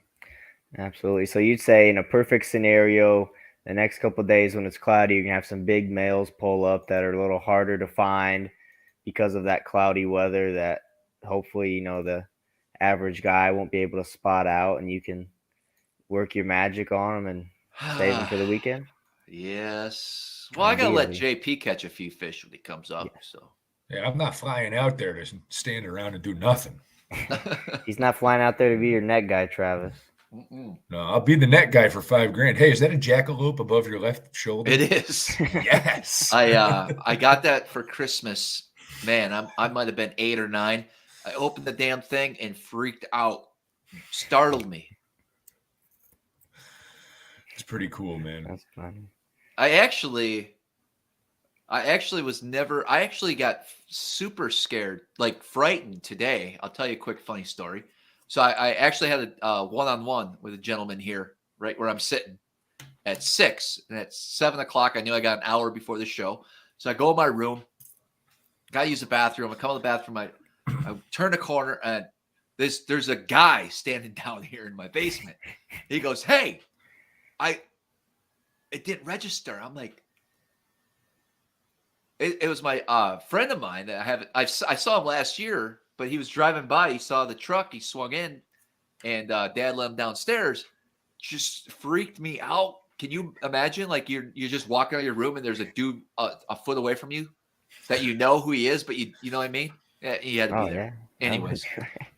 Absolutely. So you'd say in a perfect scenario, the next couple of days when it's cloudy, you can have some big males pull up that are a little harder to find because of that cloudy weather that hopefully, you know, the average guy won't be able to spot out, and you can work your magic on them and save them for the weekend. Yes. Well, I got to let JP catch a few fish when he comes up. Yeah. So yeah, I'm not flying out there to stand around and do nothing. He's not flying out there to be your net guy, Travis. No, I'll be the net guy for $5,000. Hey, is that a jackalope above your left shoulder? It is. Yes. I got that for Christmas. Man, I might have been 8 or 9. I opened the damn thing and freaked out. Startled me. It's pretty cool, man. That's funny. I actually got super scared, like frightened today. I'll tell you a quick funny story. So I actually had a one-on-one with a gentleman here, right where I'm sitting at 6. And at 7 o'clock, I knew I got an hour before the show. So I go in my room, got to use the bathroom. I come to the bathroom, I turn the corner, and there's a guy standing down here in my basement. He goes, "Hey, it didn't register." I'm like, it was my friend of mine that I saw him last year, but he was driving by. He saw the truck. He swung in, and Dad let him downstairs. Just freaked me out. Can you imagine? Like you're just walking out of your room, and there's a dude a foot away from you that you know who he is, but you know what I mean? Yeah, he had to be there. Yeah. Anyways,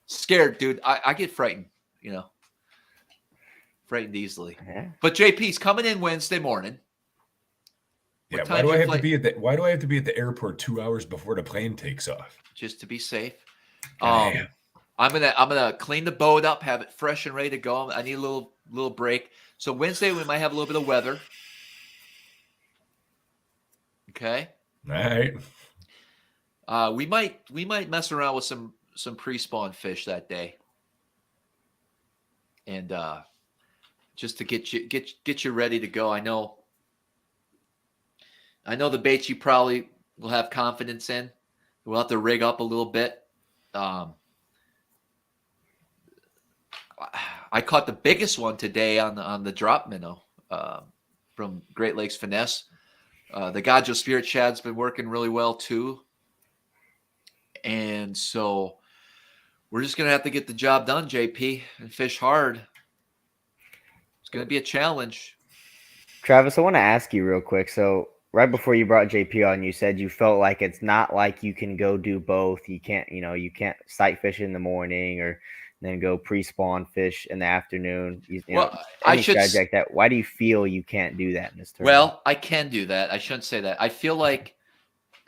scared, dude. I get frightened, you know. Frightened easily. Yeah. But JP's coming in Wednesday morning. Yeah, why do I have to be at the airport 2 hours before the plane takes off? Just to be safe. I'm gonna clean the boat up, have it fresh and ready to go. I need a little break. So Wednesday we might have a little bit of weather. Okay. All right. We might mess around with some pre-spawn fish that day, and just to get you ready to go. I know the baits you probably will have confidence in. We'll have to rig up a little bit. I caught the biggest one today on the drop minnow from Great Lakes Finesse. The Gajo Spirit Shad's been working really well too. And so we're just going to have to get the job done, JP, and fish hard. It's going to be a challenge. Travis, I want to ask you real quick. So right before you brought JP on, you said you felt like it's not like you can go do both. You can't, you can't sight fish in the morning or then go pre-spawn fish in the afternoon. I should strategy like that. Why do you feel you can't do that in this tournament? Well, I can do that. I shouldn't say that. I feel like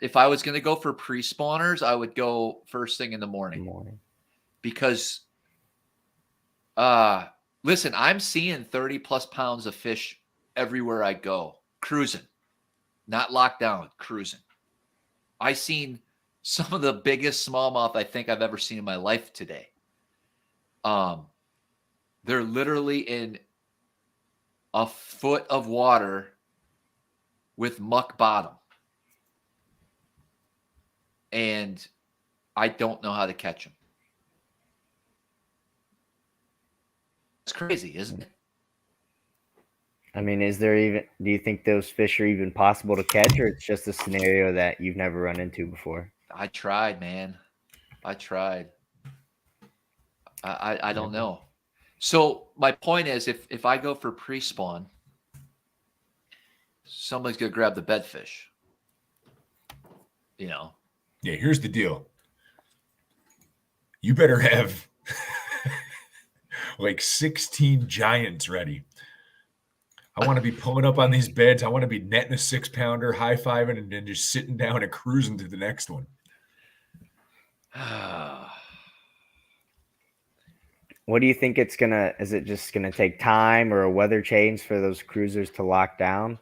if I was going to go for pre-spawners, I would go first thing in the morning. Because, listen, I'm seeing 30 plus pounds of fish everywhere I go, cruising, not locked down, cruising. I seen some of the biggest smallmouth I think I've ever seen in my life today. They're literally in a foot of water with muck bottom. And I don't know how to catch them. It's crazy, isn't it? I mean, do you think those fish are even possible to catch, or it's just a scenario that you've never run into before? I tried, man. I tried. I don't know. So my point is, if I go for pre-spawn, somebody's going to grab the bedfish. Yeah, here's the deal. You better have like 16 giants ready. I want to be pulling up on these beds. I want to be netting a 6-pounder, high-fiving, and then just sitting down and cruising to the next one. What do you think is it just gonna take time or a weather change for those cruisers to lock down?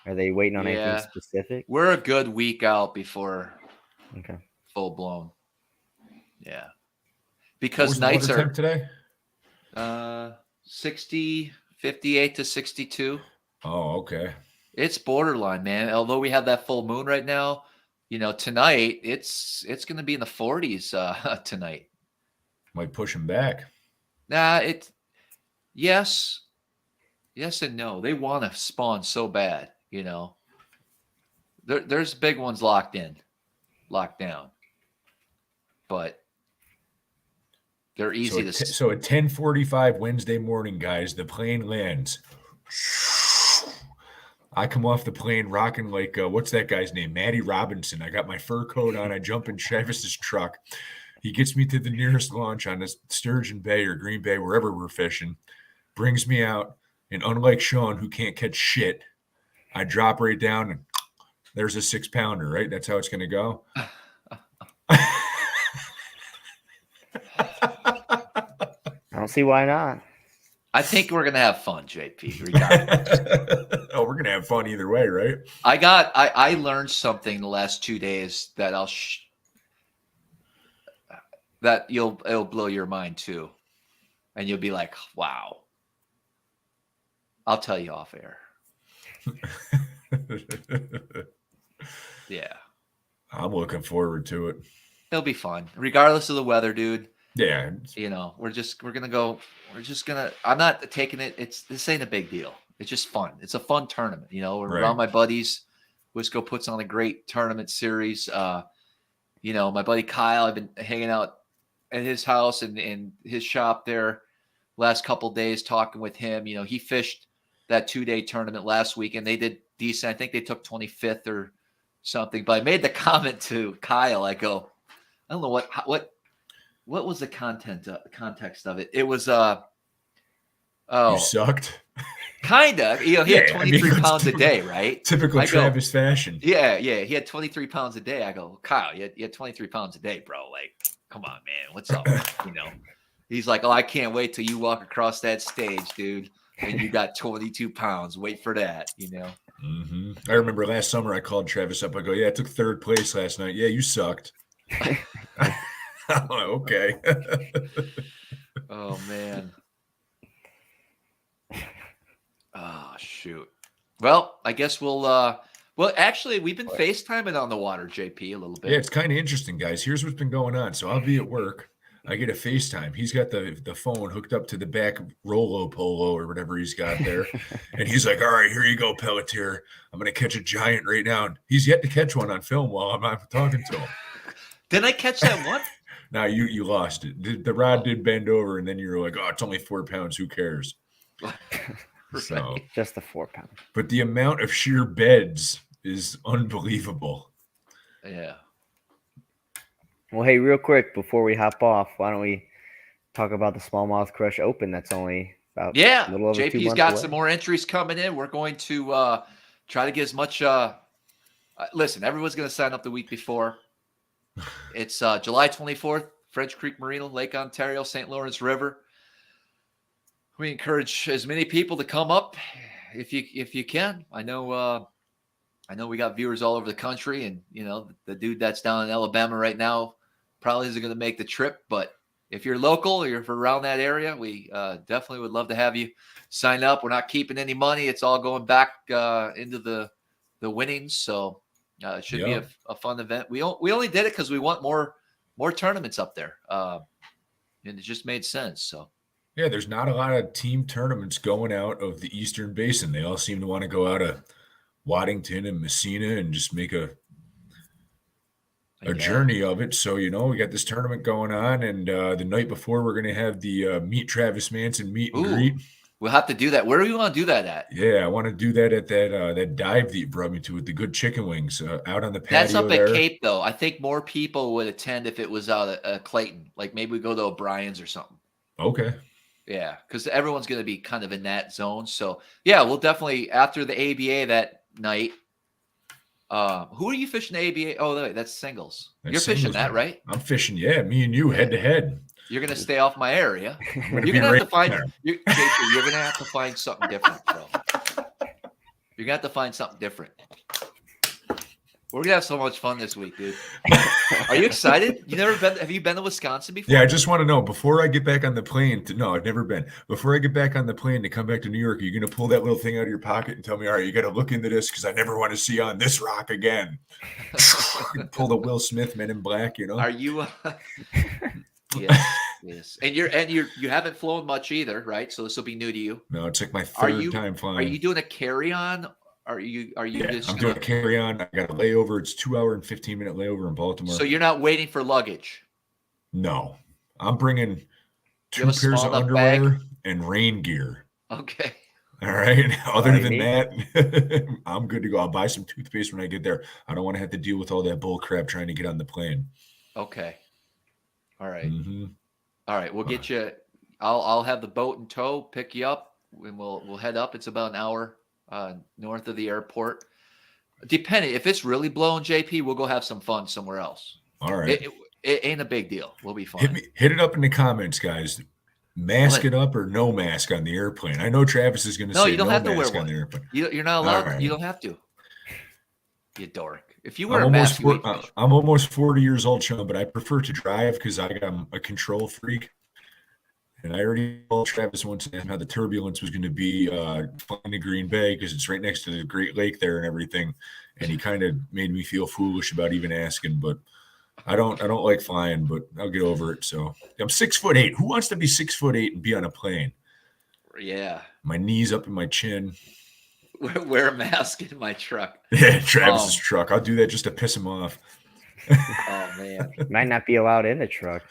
Are they waiting on anything specific? We're a good week out before full blown. Yeah. Because nights are today? 60, 58 to 62. Oh, okay. It's borderline, man. Although we have that full moon right now, tonight it's going to be in the 40s tonight. Might push them back. Nah, yes and no. They want to spawn so bad, There's big ones locked down, but they're easy So at 10:45 Wednesday morning, guys, the plane lands. I come off the plane rocking like what's that guy's name? Matty Robinson. I got my fur coat on. I jump in Travis's truck. He gets me to the nearest launch on this Sturgeon Bay or Green Bay, wherever we're fishing, brings me out, and unlike Sean, who can't catch shit, I drop right down and there's a 6-pounder, right? That's how it's going to go. I don't see why not. I think we're going to have fun, JP, regardless. Oh, we're going to have fun either way, right? I learned something the last 2 days that it'll blow your mind too. And you'll be like, wow. I'll tell you off air. Yeah. I'm looking forward to it. It'll be fun. Regardless of the weather, dude. Yeah. I'm not taking it. This ain't a big deal. It's just fun. It's a fun tournament. We're Right. around my buddies. Wisco puts on a great tournament series. My buddy Kyle, I've been hanging out at his house and in his shop there last couple of days talking with him. He fished that 2-day tournament last week and they did decent. I think they took 25th or something, but I made the comment to Kyle. I go, I don't know what was the context of it. It was, You sucked. Kind of. He had 23 pounds a day, right? Typical Travis fashion. Yeah. He had 23 pounds a day. I go, Kyle, you had 23 pounds a day, bro. Like, come on, man. What's up? He's like, oh, I can't wait till you walk across that stage, dude. And you got 22 pounds. Wait for that, Mm-hmm. I remember last summer I called Travis up. I go, yeah, I took 3rd place last night. Yeah, you sucked. Okay. Oh, man. Oh, shoot. Well, I guess actually, we've been FaceTiming on the water, JP, a little bit. Yeah, it's kind of interesting, guys. Here's what's been going on. So I'll be at work. I get a FaceTime. He's got the phone hooked up to the back Rolo Polo or whatever he's got there. And he's like, all right, here you go, Pelletier. I'm going to catch a giant right now. And he's yet to catch one on film while I'm talking to him. Did I catch that one? Now you lost it. The rod did bend over, and then you were like, oh, it's only 4 pounds. Who cares? So Just the 4 pound. But the amount of sheer beds is unbelievable. Yeah. Well, hey, real quick before we hop off, why don't we talk about the Smallmouth Crush Open? That's only about a little over 2 JP's months got away. some more entries coming in. We're going to try to get as much. Listen, everyone's going to sign up the week before. It's July 24th, French Creek Marina, Lake Ontario, St. Lawrence River. We encourage as many people to come up if you can. I know we got viewers all over the country, and the dude that's down in Alabama right now probably isn't going to make the trip. But if you're local or you're around that area, we definitely would love to have you sign up. We're not keeping any money; it's all going back into the winnings. So it should be a fun event. We only did it because we want more tournaments up there, and it just made sense. So. Yeah, there's not a lot of team tournaments going out of the Eastern Basin. They all seem to want to go out of Waddington and Messina and just make a journey of it. So, we got this tournament going on, and the night before we're going to have the Meet Travis Manson meet and greet. We'll have to do that. Where do you want to do that at? Yeah, I want to do that at that dive that you brought me to with the good chicken wings out on the patio. That's up there. at Cape, though. I think more people would attend if it was out at Clayton. Like maybe we go to O'Brien's or something. Okay. Yeah, because everyone's going to be kind of in that zone. So, yeah, we'll definitely, after the ABA that night. Who are you fishing the ABA? Oh, that's singles. You're fishing that, right? I'm fishing, me and you head to head. You're going to stay off my area. You're going to have to find you're going to have to find something different, bro. You're going to have to find something different. We're going to have so much fun this week, dude. Are you excited? Have you been to Wisconsin before? Yeah, I just want to know, before I get back on the plane no, I've never been. Before I get back on the plane to come back to New York, are you going to pull that little thing out of your pocket and tell me, all right, you got to look into this because I never want to see you on this rock again. Pull the Will Smith Men in Black, Are you Yes. And you haven't flown much either, right? So this will be new to you. No, it's like my third time flying. Are you doing a carry-on? Are you just I'm doing a carry-on. I got a layover. It's 2 hour and 15-minute layover in Baltimore. So you're not waiting for luggage? No. I'm bringing 2 pairs of underwear and rain gear. Okay. All right. Other than that, I'm good to go. I'll buy some toothpaste when I get there. I don't want to have to deal with all that bull crap trying to get on the plane. Okay. All right. Mm-hmm. All right. We'll get you. I'll have the boat in tow, pick you up, and we'll head up. It's about an hour north of the airport. Depending if it's really blowing, JP, we'll go have some fun somewhere else. All right. It ain't a big deal. We'll be fine. Hit it up in the comments, guys. Mask it up or no mask on the airplane. I know Travis is going to say you don't have to wear mask on one. the airplane. You're not allowed. Right. You don't have to. You dork. If you wear a mask, I'm almost 40 years old, Sean, but I prefer to drive because I'm a control freak. And I already told Travis once how the turbulence was going to be flying to Green Bay because it's right next to the Great Lake there and everything. And he kind of made me feel foolish about even asking, but I don't like flying, but I'll get over it. So I'm 6'8". Who wants to be 6'8" and be on a plane? Yeah. My knees up in my chin. Wear a mask in my truck. Yeah, Travis's truck. I'll do that just to piss him off. Oh man. Might not be allowed in the truck.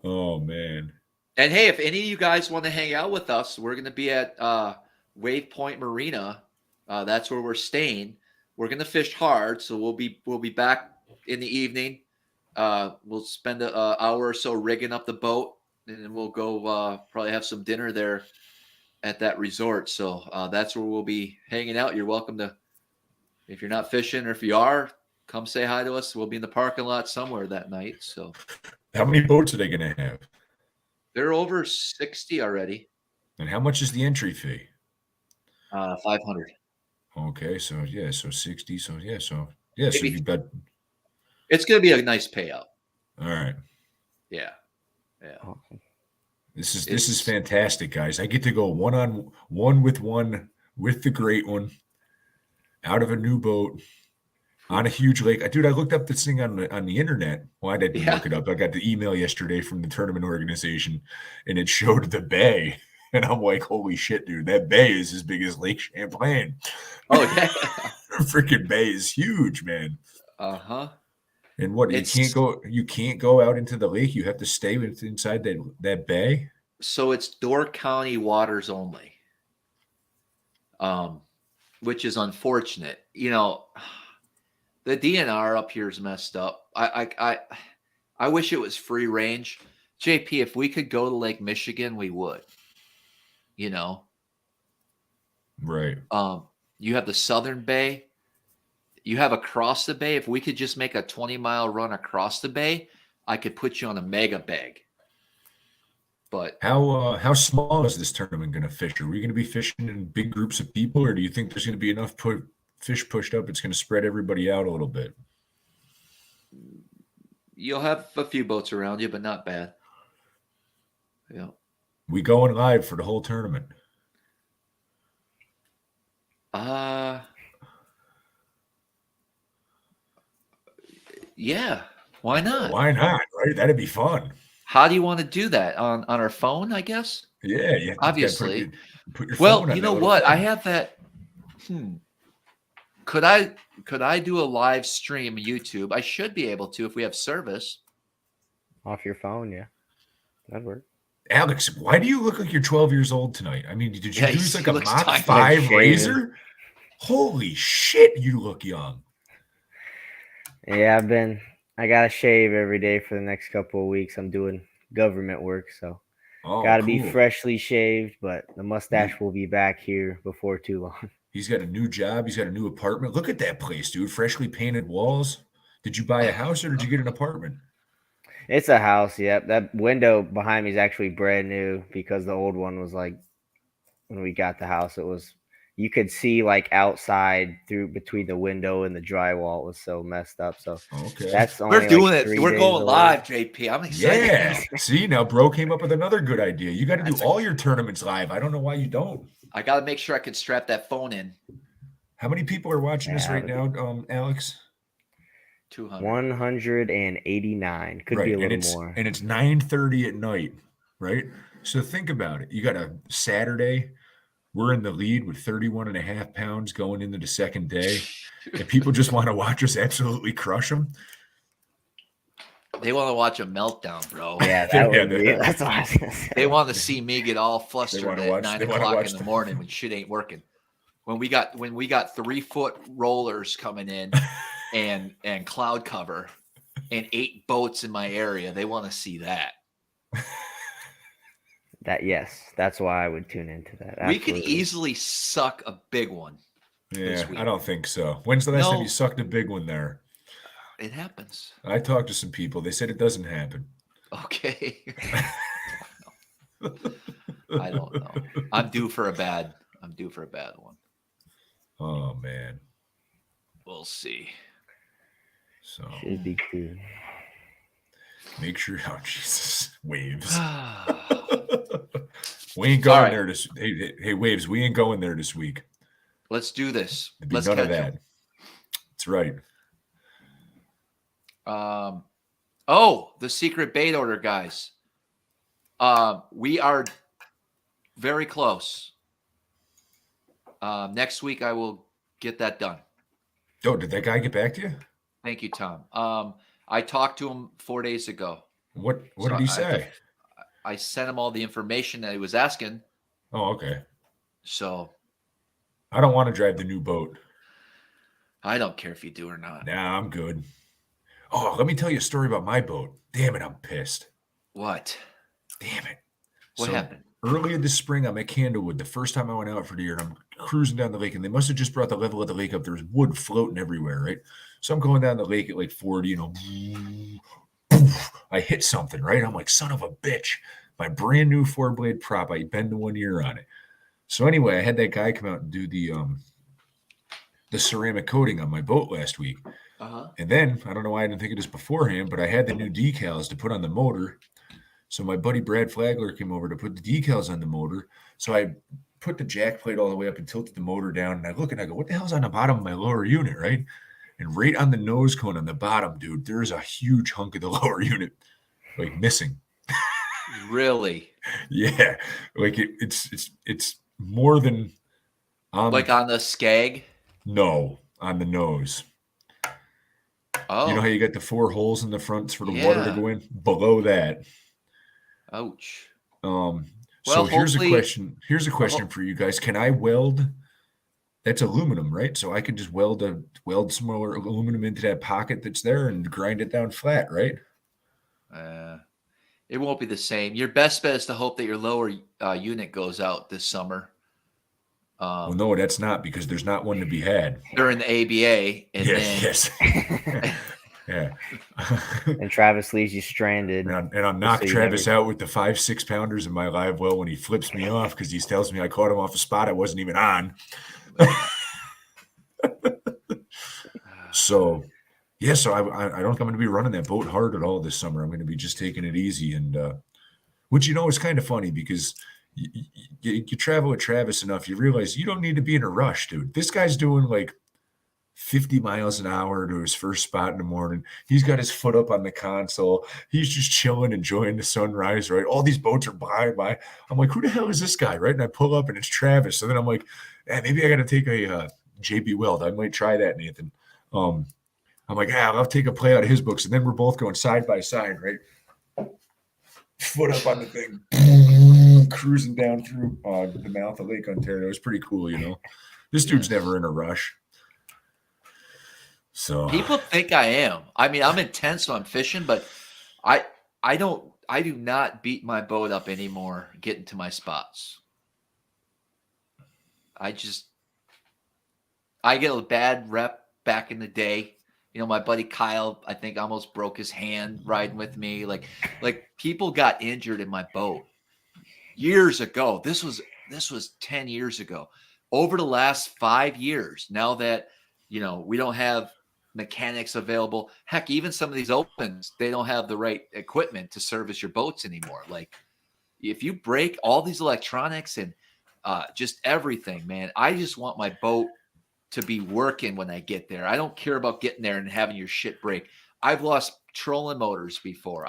Oh man. And hey, if any of you guys want to hang out with us, we're going to be at Wave Point Marina. That's where we're staying. We're going to fish hard, so we'll be back in the evening. We'll spend an hour or so rigging up the boat, and then we'll go probably have some dinner there at that resort. So that's where we'll be hanging out. You're welcome to, if you're not fishing or if you are, come say hi to us. We'll be in the parking lot somewhere that night. So how many boats are they going to have? They're over 60 already. And how much is the entry fee? 500. Okay, so 60. So you bet. It's going to be a nice payout. All right. Yeah. Awesome. This is fantastic, guys. I get to go one-on-one with the great one out of a new boat on a huge lake. Dude, I looked up this thing on the internet. Well, I didn't Yeah. look it up. I got the email yesterday from the tournament organization, and it showed the bay. And I'm like, holy shit, dude, that bay is as big as Lake Champlain. Oh yeah. Freaking bay is huge, man. Uh-huh. And what, It's- you can't go out into the lake. You have to stay inside that bay. So it's Door County waters only. Which is unfortunate. You know, the DNR up here is messed up. I wish it was free range. JP, if we could go to Lake Michigan, we would. You know, Right. you have the Southern Bay. You have across the bay. If we could just make a 20-mile run across the bay, I could put you on a mega bag. But How small is this tournament going to fish? Are we going to be fishing in big groups of people, or do you think there's going to be enough fish pushed up? It's going to spread everybody out a little bit. you'll have a few boats around you, but not bad. Yeah. We going live for the whole tournament. Yeah. Why not? Why not? Right? That'd be fun. How do you want to do that? On our phone, I guess? Yeah. You have to Obviously. put your phone Well, on you that know little what? I thing. have that. Could I do a live stream YouTube? I should be able to if we have service. Off your phone, yeah. That'd work. Alex, why do you look like you're 12 years old tonight? I mean, did you Yeah, use he like a looks Mach tiny. 5 Shaving. razor? Holy shit, you look young. Yeah, I gotta shave every day for the next couple of weeks. I'm doing government work, so Oh, gotta be cool. freshly shaved, but the mustache will be back here before too long. He's got a new job. He's got a new apartment. Look at that place, dude. Freshly painted walls. Did you buy a house or did you get an apartment? It's a house, yep. That window behind me is actually brand new because the old one was like when we got the house, you could see like outside through between the window and the drywall. It was so messed up. So Okay. that's only We're doing like it. 3 We're days going away. live, JP. I'm excited. Yeah. See, now bro came up with another good idea. You got to do That's all your tournaments live. I don't know why you don't. I got to make sure I can strap that phone in. How many people are watching this Yeah, right now, Alex? 200. 189. Could be a little more. And it's 9:30 at night, right? So think about it. You got a Saturday. We're in the lead with 31.5 pounds going into the second day. And people just want to watch us absolutely crush them. They want to watch a meltdown, bro. Yeah, that's what I was gonna say. They want to see me get all flustered wanna at watch- 9 they wanna o'clock watch in the the- morning when shit ain't working. When we got 3-foot rollers coming in and cloud cover and 8 boats in my area, they want to see that. That's why I would tune into that. We could Absolutely. easily suck a big one. Yeah, week. I don't think so. When's the last time No. you sucked a big one there? It happens. I talked to some people. They said it doesn't happen. Okay. I don't know. I'm due for a bad one. Oh, man. We'll see. So Should be cool. make sure. Oh, Jesus. Waves. All We ain't going right. there this. Hey, Waves. We ain't going there this week. Let's do this. There'd be Let's none of catch that. 'em. That's right. The secret bait order, guys. We are very close. Next week I will get that done. Oh, did that guy get back to you? Thank you, Tom. I talked to him 4 days ago. What So did he I have to- say? I sent him all the information that he was asking. Oh, okay. So I don't want to drive the new boat. I don't care if you do or not. Nah, I'm good. Oh, let me tell you a story about my boat. Damn it, I'm pissed. What? Damn it. What So, happened? Earlier this spring, I'm at Candlewood. The first time I went out for the year, and I'm cruising down the lake, and they must have just brought the level of the lake up. There's wood floating everywhere, right? So I'm going down the lake at like 40, I hit something, right? I'm like, son of a bitch. My brand new 4-blade prop. I bend the 1 year on it. So anyway, I had that guy come out and do the ceramic coating on my boat last week. Uh-huh. And then, I don't know why I didn't think of this beforehand, but I had the new decals to put on the motor. So my buddy Brad Flagler came over to put the decals on the motor. So I put the jack plate all the way up and tilted the motor down. And I look and I go, what the hell's on the bottom of my lower unit, right? And right on the nose cone on the bottom, dude, there is a huge hunk of the lower unit, like missing. Really? Yeah, like it's more than Like on the skag? no, on the nose. Oh, You know how you got the 4 holes in the front for the water to yeah. go in? Below that. Ouch. So Well, here's a hopefully- question. Here's a question for you guys. Can I weld? That's aluminum, right? So I can just weld some more aluminum into that pocket that's there and grind it down flat, right? It won't be the same. Your best bet is to hope that your lower unit goes out this summer. Well, no, that's not, because there's not one to be had. During the ABA, and Yes. Yeah. And Travis leaves you stranded. And I'll knock so you Travis never- out with the 5-6 pounders in my live well when he flips me off because he tells me I caught him off a spot I wasn't even on. So, yeah, so I don't think I'm going to be running that boat hard at all this summer. I'm going to be just taking it easy, and which, you know, is kind of funny because you travel with Travis enough, you realize you don't need to be in a rush, dude. This guy's doing like 50 miles an hour to his first spot in the morning. He's got his foot up on the console. He's just chilling, enjoying the sunrise, right? All these boats are by. I'm like, who the hell is this guy, right? And I pull up and it's Travis. So then I'm like, maybe I got to take a JB Weld. I might try that, Nathan. I'm like, I'll take a play out of his books. And then we're both going side by side, right? Foot up on the thing, cruising down through the mouth of Lake Ontario. It was pretty cool, you know. This dude's never in a rush. So people think I am. I mean, I'm intense when I'm fishing, but I do not beat my boat up anymore getting to my spots. I get a bad rep back in the day. You know, my buddy Kyle, I think, almost broke his hand riding with me. Like people got injured in my boat years ago. This was 10 years ago. Over the last 5 years, now that, you know, we don't have mechanics available. Heck, even some of these opens, they don't have the right equipment to service your boats anymore. Like, if you break all these electronics and just everything, man, I just want my boat to be working when I get there. I don't care about getting there and having your shit break. I've lost trolling motors before.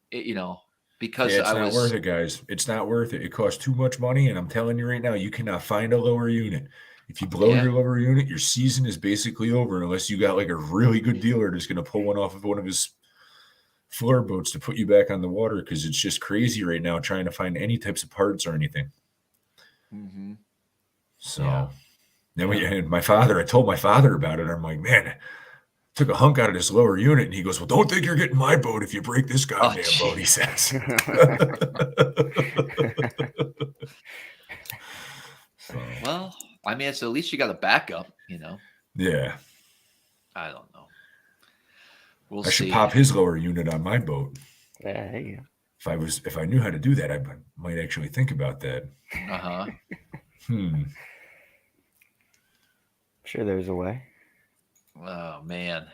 Because it's not worth it, guys. It's not worth it. It costs too much money, and I'm telling you right now, you cannot find a lower unit. If you blow your lower unit, your season is basically over unless you got like a really good dealer that's going to pull one off of one of his floor boats to put you back on the water, because it's just crazy right now trying to find any types of parts or anything. Mm-hmm. So then I told my father about it. I'm like, man, I took a hunk out of this lower unit. And he goes, well, don't think you're getting my boat if you break this goddamn boat, he says. Well, I mean, it's at least you got a backup, you know. Yeah. I don't know. We'll I should see. pop his lower unit on my boat. Yeah, there you go. If I knew how to do that, I might actually think about that. Uh-huh. Sure, there's a way. Oh man.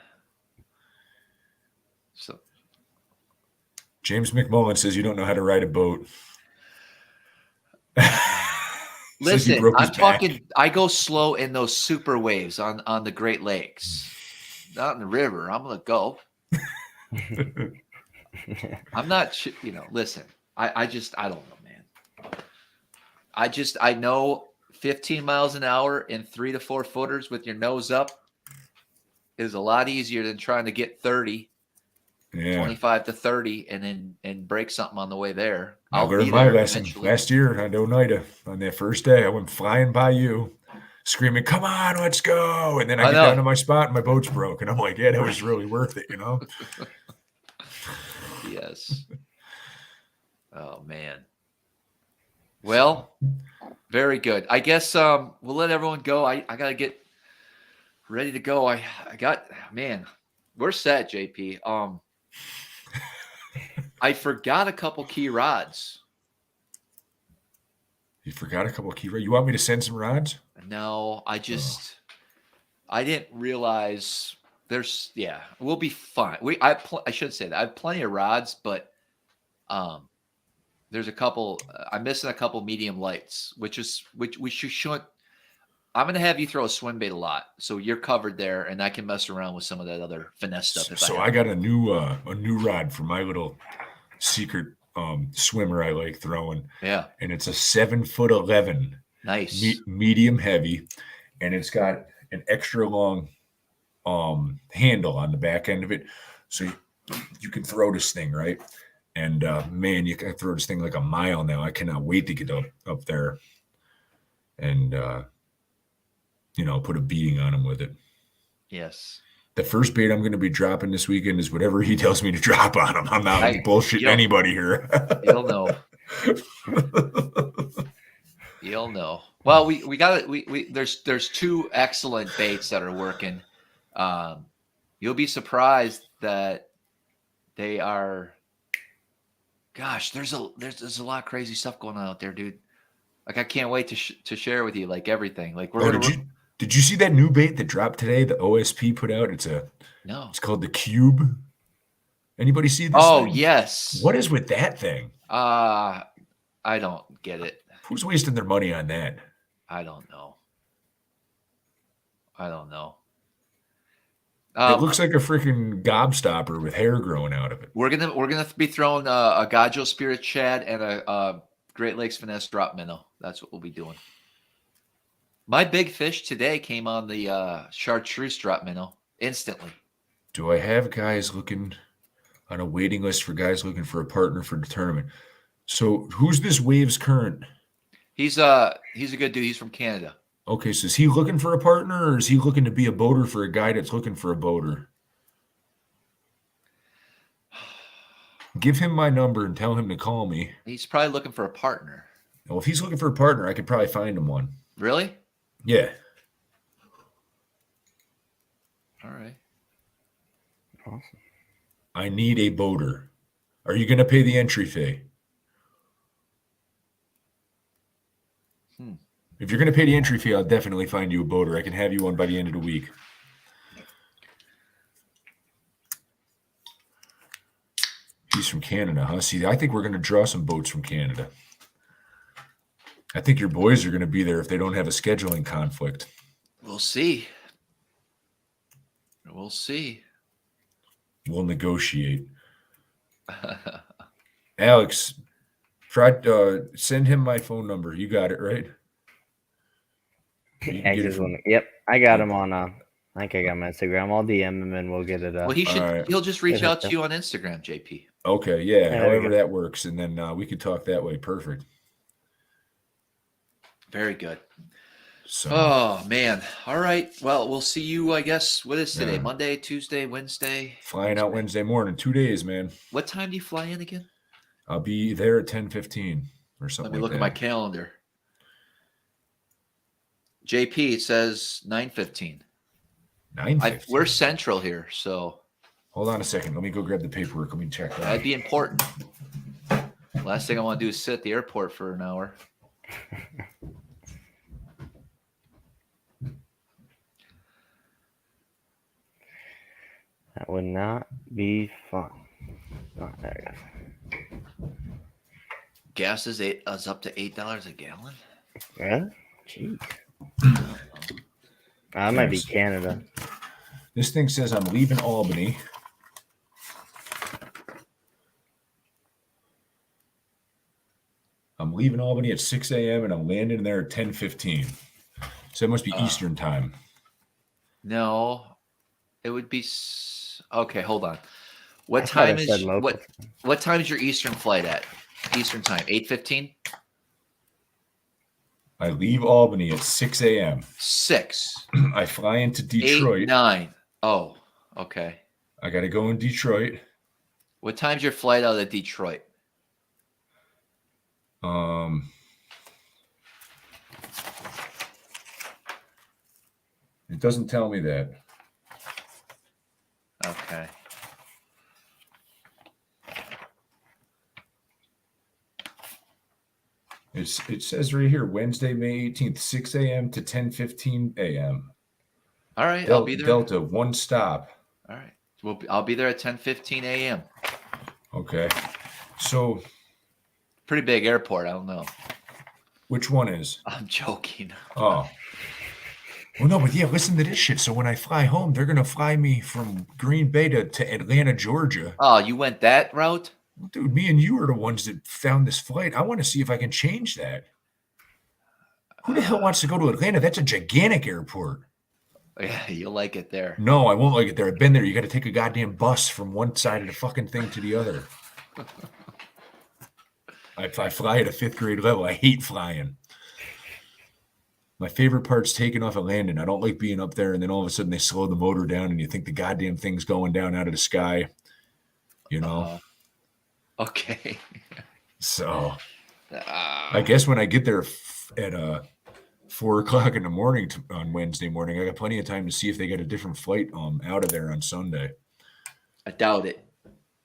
So James McMullen says you don't know how to ride a boat. listen, I'm talking. I go slow in those super waves on the Great Lakes, not in the river. I'm gonna go. I'm not. You know, listen. I don't know, man. I know 15 miles an hour in 3 to 4 footers with your nose up is a lot easier than trying to get 30. 25 to 30 and break something on the way there. I learned my lesson last year on Oneida. On that first day, I went flying by you, screaming, come on, let's go. And then I get down to my spot and my boat's broke. And I'm like, yeah, that was really worth it, you know? Yes. Oh, man. Well, very good. I guess we'll let everyone go. I got to get ready to go. I got, man, we're set, JP. I forgot a couple key rods. You forgot a couple of key rods? You want me to send some rods? No, I didn't realize we'll be fine. I should say that. I have plenty of rods, but there's a couple, I'm missing a couple medium lights, which we should I'm gonna have you throw a swim bait a lot, so you're covered there, and I can mess around with some of that other finesse stuff. So I got a new rod for my little secret swimmer I like throwing. Yeah, and it's a 7'11", nice. medium heavy, and it's got an extra long handle on the back end of it, so you can throw this thing, right? And man, you can throw this thing like a mile now. I cannot wait to get up there and put a beating on him with it. Yes. The first bait I'm going to be dropping this weekend is whatever he tells me to drop on him. I'm not bullshitting anybody here. You'll know. You'll know. Well, we got it. There's two excellent baits that are working. You'll be surprised that they are. Gosh, there's a lot of crazy stuff going on out there, dude. Like I can't wait to share with you like everything. Like did you see that new bait that dropped today? The OSP put out. It's called the Cube. Anybody see this? Oh thing? yes. What is with that thing? I don't get it. Who's wasting their money on that? I don't know. It looks like a freaking gobstopper with hair growing out of it. We're gonna be throwing a Gajo Spirit Shad and a Great Lakes Finesse drop minnow. That's what we'll be doing. My big fish today came on the chartreuse drop minnow instantly. Do I have guys looking on a waiting list for guys looking for a partner for the tournament? So who's this Waves Current? He's a good dude. He's from Canada. Okay, so is he looking for a partner, or is he looking to be a boater for a guy that's looking for a boater? Give him my number and tell him to call me. He's probably looking for a partner. Well, if he's looking for a partner, I could probably find him one. Really? Yeah. All right. Awesome. I need a boater. Are you going to pay the entry fee? If you're going to pay the entry fee, I'll definitely find you a boater. I can have you one by the end of the week. He's from Canada, huh? See, I think we're going to draw some boats from Canada. I think your boys are going to be there if they don't have a scheduling conflict. We'll see. We'll negotiate. Alex, send him my phone number. You got it, right? Yep, I got him on. I think I got him on Instagram. I'll DM him and we'll get it. Well, he'll just reach out to you on Instagram, JP. Okay, yeah, however that works, and then we could talk that way. Perfect. Very good. So, oh man, all right. Well, we'll see you. I guess what is today? Monday, Tuesday, Wednesday. Flying out Wednesday morning. 2 days, man. What time do you fly in again? I'll be there at 10:15 or something. Let me look at my calendar. JP, it says 9:15. 9:15. We're central here, so. Hold on a second. Let me go grab the paperwork. Let me check that. That'd be important. Last thing I want to do is sit at the airport for an hour. That would not be fun. Oh, there we go. Gas is up to $8 a gallon. Really? Jeez. That might be Canada. This thing says I'm leaving Albany. I'm leaving Albany at 6 a.m. and I'm landing there at 10:15. So it must be Eastern time. No, it would be. Okay, hold on. What time is what time is your Eastern flight at? Eastern time, 8:15. I leave Albany at 6 a.m. 6. I fly into Detroit. 8, 9. Oh, okay. I got to go in Detroit. What time's your flight out of Detroit? It doesn't tell me that. Okay. It says right here, Wednesday, May 18th, 6 a.m. to 10:15 a.m. All right, I'll be there. Delta, one stop. All right. Well, I'll be there at 10:15 a.m. Okay. So. Pretty big airport. I don't know. Which one is? I'm joking. Oh. Well, no, but yeah, listen to this shit. So when I fly home, they're gonna fly me from Green Bay to Atlanta, Georgia. Oh, you went that route? Dude, me and you are the ones that found this flight. I want to see if I can change that. Who the hell wants to go to Atlanta? That's a gigantic airport. Yeah, you'll like it there. No, I won't like it there. I've been there. You got to take a goddamn bus from one side of the fucking thing to the other. I fly at a 5th grade level. I hate flying. My favorite part's taking off and landing. I don't like being up there and then all of a sudden they slow the motor down and you think the goddamn thing's going down out of the sky. You know? Okay. So I guess when I get there at 4 o'clock in the morning on Wednesday morning, I got plenty of time to see if they got a different flight out of there on Sunday. I doubt it.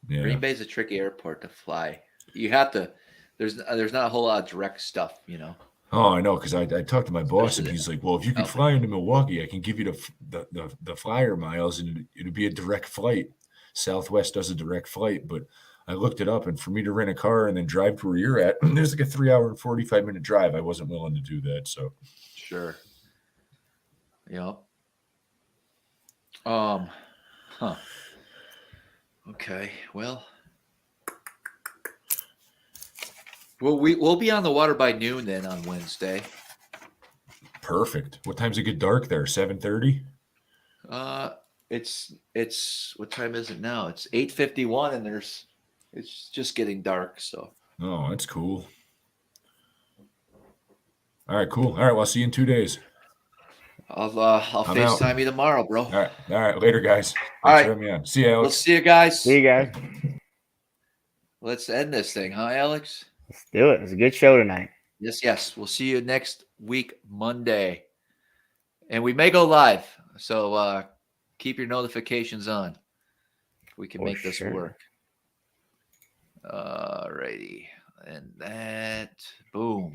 Yeah. Green Bay's a tricky airport to fly. You have to. There's not a whole lot of direct stuff, you know. Oh, I know, because I talked to my boss and he's like, "Well, if you could fly into Milwaukee, I can give you the flyer miles and it'd be a direct flight. Southwest does a direct flight, but I looked it up, and for me to rent a car and then drive to where you're at, there's like a 3-hour and 45-minute drive. I wasn't willing to do that, so Sure. Yeah. Huh. Okay. Well, we'll be on the water by noon then on Wednesday. Perfect. What time's it get dark there? 7:30? It's what time is it now? It's 8:51 and it's just getting dark, so. Oh, that's cool. All right, cool. All right, well, I'll see you in 2 days. I'll I'm out. FaceTime you tomorrow, bro. All right, later, guys. Thanks All right. for having me on. See you, Alex. We'll see you guys. See you guys. Let's end this thing, huh, Alex? Let's do it. It's a good show tonight. Yes. We'll see you next week, Monday. And we may go live, so keep your notifications on. We can make this work. All righty. And that, boom.